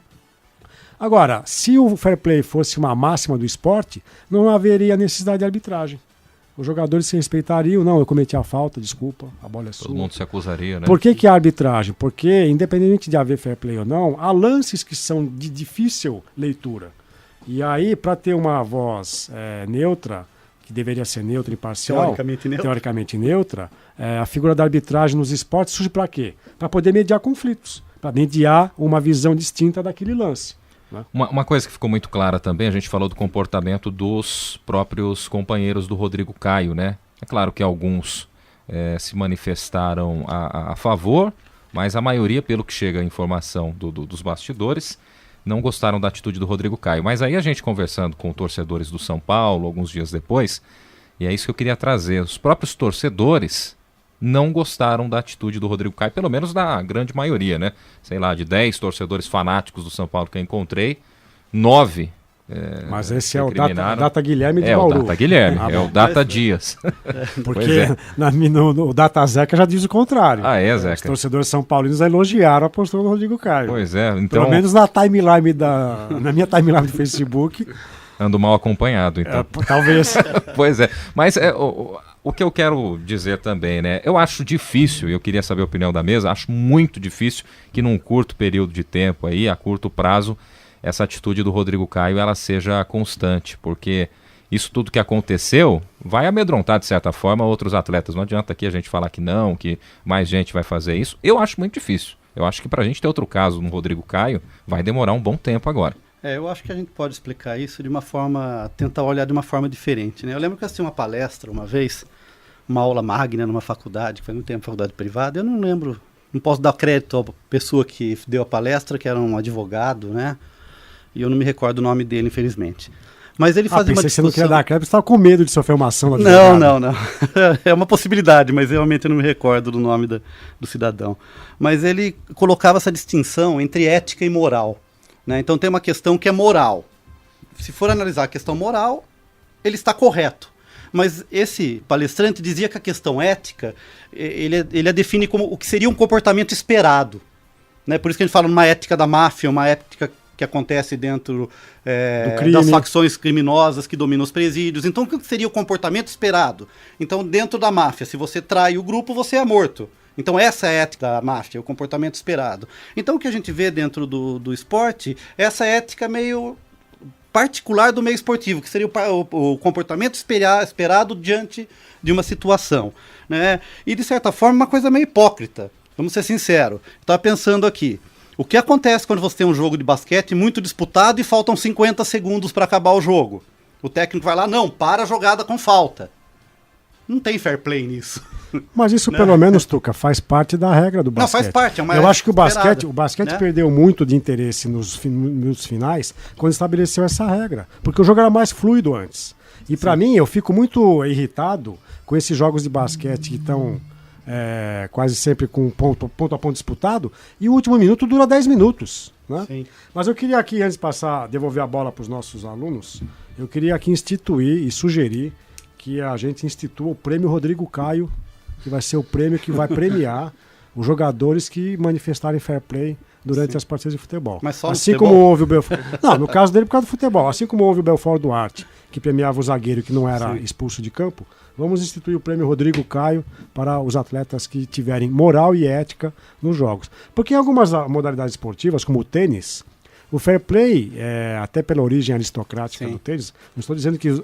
S3: Agora, se o fair play fosse uma máxima do esporte, não haveria necessidade de arbitragem. Os jogadores se respeitariam. Não, eu cometi a falta, desculpa, a bola é sua.
S2: Todo mundo se acusaria, né?
S3: Por que a arbitragem? Porque, independente de haver fair play ou não, há lances que são de difícil leitura. E aí, para ter uma voz neutra, que deveria ser neutra e imparcial, teoricamente neutra, a figura da arbitragem nos esportes surge para quê? Para poder mediar conflitos, para mediar uma visão distinta daquele lance.
S2: Uma coisa que ficou muito clara também, a gente falou do comportamento dos próprios companheiros do Rodrigo Caio, né? É claro que alguns se manifestaram a favor, mas a maioria, pelo que chega a informação dos bastidores, não gostaram da atitude do Rodrigo Caio. Mas aí a gente conversando com torcedores do São Paulo, alguns dias depois, e é isso que eu queria trazer, os próprios torcedores não gostaram da atitude do Rodrigo Caio, pelo menos da grande maioria, né? Sei lá, de 10 torcedores fanáticos do São Paulo que eu encontrei, 9
S3: mas esse é o Data Guilherme de Bauru.
S2: É o Data Guilherme, o Data Dias.
S3: Porque no Data Zeca já diz o contrário.
S2: Zeca.
S3: Os torcedores são paulinos elogiaram a postura do Rodrigo Caio.
S2: Pois é. Então...
S3: Pelo menos na minha timeline do Facebook.
S2: Ando mal acompanhado, então.
S3: Talvez.
S2: Pois é. Mas o que eu quero dizer também, né? Eu acho difícil, e eu queria saber a opinião da mesa, acho muito difícil que num curto período de tempo aí, a curto prazo, essa atitude do Rodrigo Caio ela seja constante, porque isso tudo que aconteceu vai amedrontar de certa forma outros atletas. Não adianta aqui a gente falar que não, que mais gente vai fazer isso. Eu acho muito difícil. Eu acho que pra gente ter outro caso no Rodrigo Caio, vai demorar um bom tempo agora.
S4: Eu acho que a gente pode explicar isso de uma forma, tentar olhar de uma forma diferente, né? Eu lembro que eu assisti uma palestra uma vez, uma aula magna numa faculdade, que foi muito tempo faculdade privada, eu não lembro, não posso dar crédito à pessoa que deu a palestra, que era um advogado, né? E eu não me recordo o nome dele, infelizmente. Mas ele fazia uma discussão...
S3: Você não queria dar crédito, você estava com medo de sofrer uma ação do
S4: advogado. Não. É uma possibilidade, mas realmente eu não me recordo do nome do cidadão. Mas ele colocava essa distinção entre ética e moral. Né? Então tem uma questão que é moral. Se for analisar a questão moral, ele está correto. Mas esse palestrante dizia que a questão ética, ele a define como o que seria um comportamento esperado. Né? Por isso que a gente fala numa ética da máfia, uma ética que acontece dentro das facções criminosas que dominam os presídios. Então, o que seria o comportamento esperado? Então, dentro da máfia, se você trai o grupo, você é morto. Então, essa é a ética da máfia, o comportamento esperado. Então, o que a gente vê dentro do esporte é essa ética meio particular do meio esportivo, que seria o comportamento esperado diante de uma situação. Né? E, de certa forma, uma coisa meio hipócrita. Vamos ser sinceros. Estava pensando aqui. O que acontece quando você tem um jogo de basquete muito disputado e faltam 50 segundos para acabar o jogo? O técnico vai lá, não, para a jogada com falta. Não tem fair play nisso.
S3: Mas isso, né? Pelo menos, Tuca, faz parte da regra do basquete.
S4: Não, faz parte.
S3: Eu acho que o basquete perdeu muito de interesse nos finais quando estabeleceu essa regra. Porque o jogo era mais fluido antes. E para mim, eu fico muito irritado com esses jogos de basquete que estão... quase sempre com ponto a ponto disputado, e o último minuto dura 10 minutos. Né? Sim. Mas eu queria aqui, antes de devolver a bola para os nossos alunos, eu queria aqui instituir e sugerir que a gente institua o prêmio Rodrigo Caio, que vai ser o prêmio que vai premiar os jogadores que manifestarem fair play durante as partidas de futebol.
S4: Mas só
S3: assim como houve o Belfort... Não, no caso dele por causa do futebol. Assim como houve o Belfort Duarte, que premiava o zagueiro que não era expulso de campo, vamos instituir o prêmio Rodrigo Caio para os atletas que tiverem moral e ética nos jogos. Porque em algumas modalidades esportivas, como o tênis, o fair play, até pela origem aristocrática do tênis, não estou dizendo que os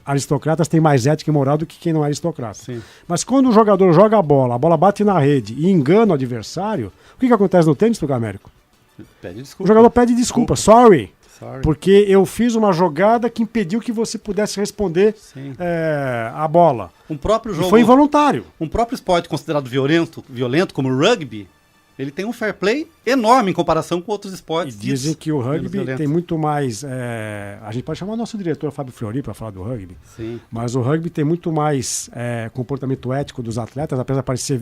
S3: aristocratas têm mais ética e moral do que quem não é aristocrata. Sim. Mas quando o jogador joga a bola bate na rede e engana o adversário, o que acontece no tênis, Tuca Américo?
S4: Pede desculpa.
S3: O jogador pede desculpa. Sorry. Porque eu fiz uma jogada que impediu que você pudesse responder a bola.
S4: Um próprio jogo,
S3: foi involuntário.
S4: Um próprio esporte considerado violento como o rugby, ele tem um fair play enorme em comparação com outros esportes.
S3: E dizem que o rugby tem muito mais... a gente pode chamar o nosso diretor Fábio Fleury para falar do rugby.
S4: Sim.
S3: Mas o rugby tem muito mais comportamento ético dos atletas, apesar de parecer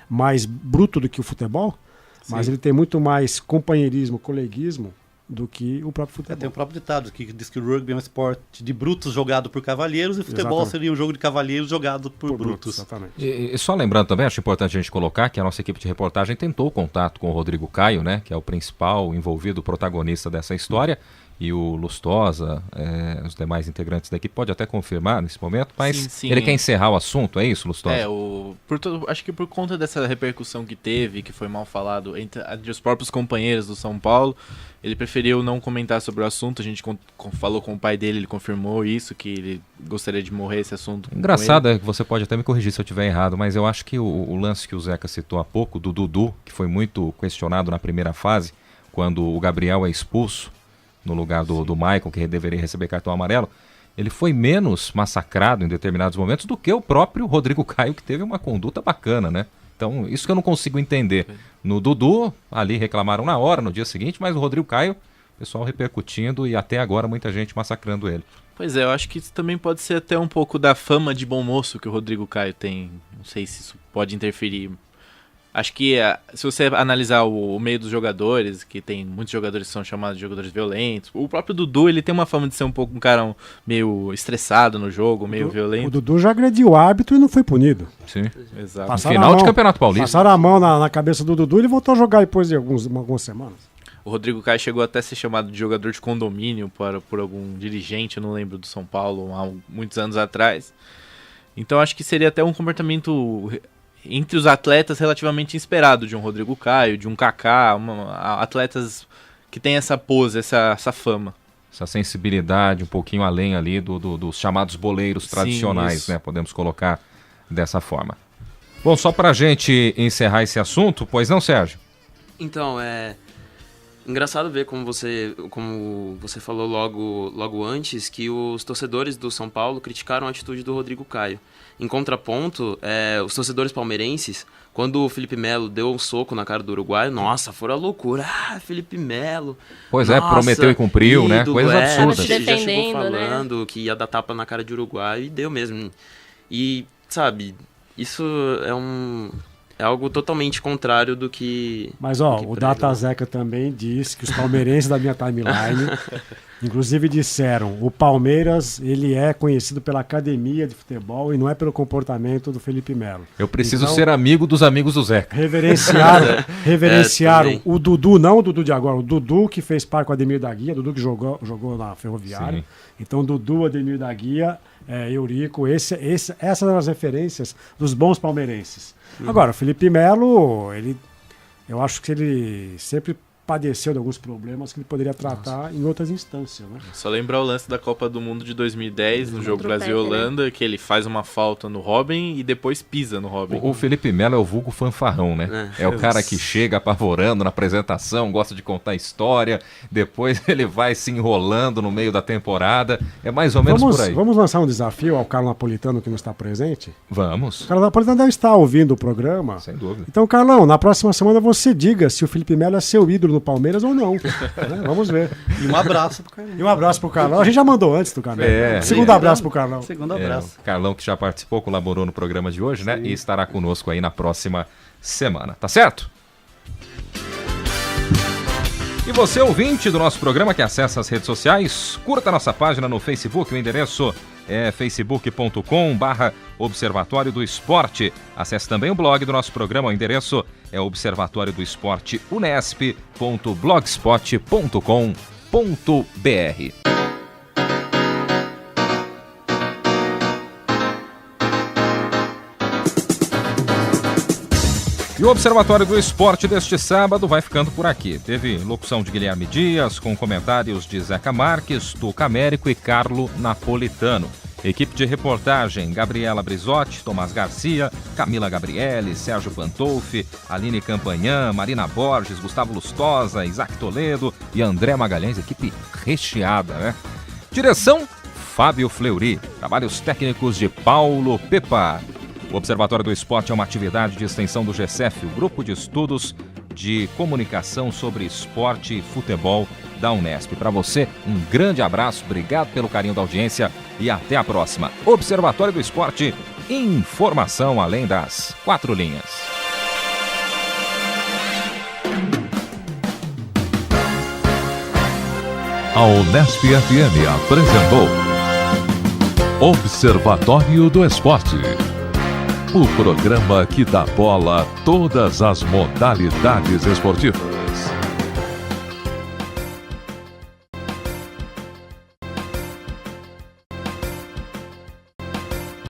S3: mais bruto do que o futebol. Sim. Mas ele tem muito mais companheirismo, coleguismo do que o próprio futebol.
S4: Tem um próprio ditado que diz que o rugby é um esporte de brutos jogado por cavalheiros e o futebol seria um jogo de cavalheiros jogado por brutos.
S3: Exatamente.
S2: E só lembrando também, acho importante a gente colocar que a nossa equipe de reportagem tentou contato com o Rodrigo Caio, né, que é o principal envolvido, protagonista dessa história, e o Lustosa, os demais integrantes da equipe, pode até confirmar nesse momento, mas sim. Ele quer encerrar o assunto, é isso, Lustosa?
S10: Acho que por conta dessa repercussão que teve, que foi mal falado entre os próprios companheiros do São Paulo, ele preferiu não comentar sobre o assunto. A gente falou com o pai dele, ele confirmou isso, que ele gostaria de morrer esse assunto.
S2: Engraçado é que você pode até me corrigir se eu estiver errado, mas eu acho que o lance que o Zeca citou há pouco, do Dudu, que foi muito questionado na primeira fase, quando o Gabriel é expulso, no lugar do Maicon, que deveria receber cartão amarelo, ele foi menos massacrado em determinados momentos do que o próprio Rodrigo Caio, que teve uma conduta bacana, né? Então, isso que eu não consigo entender. No Dudu, ali reclamaram na hora, no dia seguinte, mas o Rodrigo Caio, o pessoal repercutindo e até agora muita gente massacrando ele.
S10: Pois é, eu acho que isso também pode ser até um pouco da fama de bom moço que o Rodrigo Caio tem. Não sei se isso pode interferir. Acho que se você analisar o meio dos jogadores, que tem muitos jogadores que são chamados de jogadores violentos, o próprio Dudu, ele tem uma fama de ser um pouco um cara meio estressado no jogo, meio violento.
S3: O Dudu já agrediu o árbitro e não foi punido.
S2: Sim,
S10: exato.
S2: No final de Campeonato Paulista.
S3: Passaram a mão na cabeça do Dudu e ele voltou a jogar depois de algumas semanas.
S10: O Rodrigo Caio chegou até a ser chamado de jogador de condomínio por algum dirigente, eu não lembro, do São Paulo, há muitos anos atrás. Então acho que seria até um comportamento... entre os atletas relativamente esperado de um Rodrigo Caio, de um Kaká, atletas que têm essa pose, essa fama.
S2: Essa sensibilidade um pouquinho além ali dos chamados boleiros tradicionais, né? Podemos colocar dessa forma. Bom, só pra gente encerrar esse assunto, pois não, Sérgio?
S12: Então, engraçado ver como você falou logo antes, que os torcedores do São Paulo criticaram a atitude do Rodrigo Caio. Em contraponto, os torcedores palmeirenses, quando o Felipe Melo deu um soco na cara do uruguaio, nossa, foram a loucura. Felipe Melo.
S2: Pois nossa, prometeu e cumpriu, né? Coisas absurdas.
S12: Já chegou falando, né, que ia dar tapa na cara de uruguaio e deu mesmo. E, sabe, isso é É algo totalmente contrário do que...
S3: Mas, o Data Zeca também diz que os palmeirenses da minha timeline, inclusive disseram, o Palmeiras, ele é conhecido pela academia de futebol e não é pelo comportamento do Felipe Melo.
S2: Eu preciso ser amigo dos amigos do Zeca.
S3: Reverenciaram o Dudu, não o Dudu de agora, o Dudu que fez par com o Ademir da Guia, o Dudu que jogou na Ferroviária. Sim. Então, Dudu, Ademir da Guia, Eurico, essas são as referências dos bons palmeirenses. Agora, o Felipe Melo, eu acho que ele sempre padeceu de alguns problemas que ele poderia tratar em outras instâncias, né?
S10: Só lembrar o lance da Copa do Mundo de 2010, no jogo Brasil-Holanda, que ele faz uma falta no Robin e depois pisa no Robin.
S2: O Felipe Melo é o vulgo fanfarrão, né? É o cara que chega apavorando na apresentação, gosta de contar história, depois ele vai se enrolando no meio da temporada. É mais ou menos por aí.
S3: Vamos lançar um desafio ao Carlos Napolitano que não está presente?
S2: Vamos.
S3: O Carlos Napolitano deve estar ouvindo o programa.
S2: Sem dúvida.
S3: Então, Carlão, na próxima semana você diga se o Felipe Melo é seu ídolo no Palmeiras ou não. Vamos ver.
S4: E um abraço pro Carlão.
S3: E um abraço pro Carlão. A gente já mandou antes do Carlão. Segundo abraço pro Carlão.
S4: Segundo abraço.
S2: Carlão que já participou, colaborou no programa de hoje, né? E estará conosco aí na próxima semana. Tá certo? E você, ouvinte do nosso programa que acessa as redes sociais, curta nossa página no Facebook, o endereço é facebook.com/Observatório do Esporte. Acesse também o blog do nosso programa, o endereço é observatório do esporte unesp.blogspot.com.br. E o Observatório do Esporte deste sábado vai ficando por aqui. Teve locução de Guilherme Dias, com comentários de Zeca Marques, Tuca Américo e Carlo Napolitano. Equipe de reportagem, Gabriela Brizotti, Tomás Garcia, Camila Gabriele, Sérgio Pantolfi, Aline Campanhã, Marina Borges, Gustavo Lustosa, Isaac Toledo e André Magalhães. Equipe recheada, né? Direção, Fábio Fleury. Trabalhos técnicos de Paulo Pepa. O Observatório do Esporte é uma atividade de extensão do GCF, o Grupo de Estudos de Comunicação sobre Esporte e Futebol da Unesp. Para você, um grande abraço, obrigado pelo carinho da audiência e até a próxima. Observatório do Esporte, informação além das 4 linhas.
S1: A Unesp FM apresentou Observatório do Esporte. O programa que dá bola a todas as modalidades esportivas.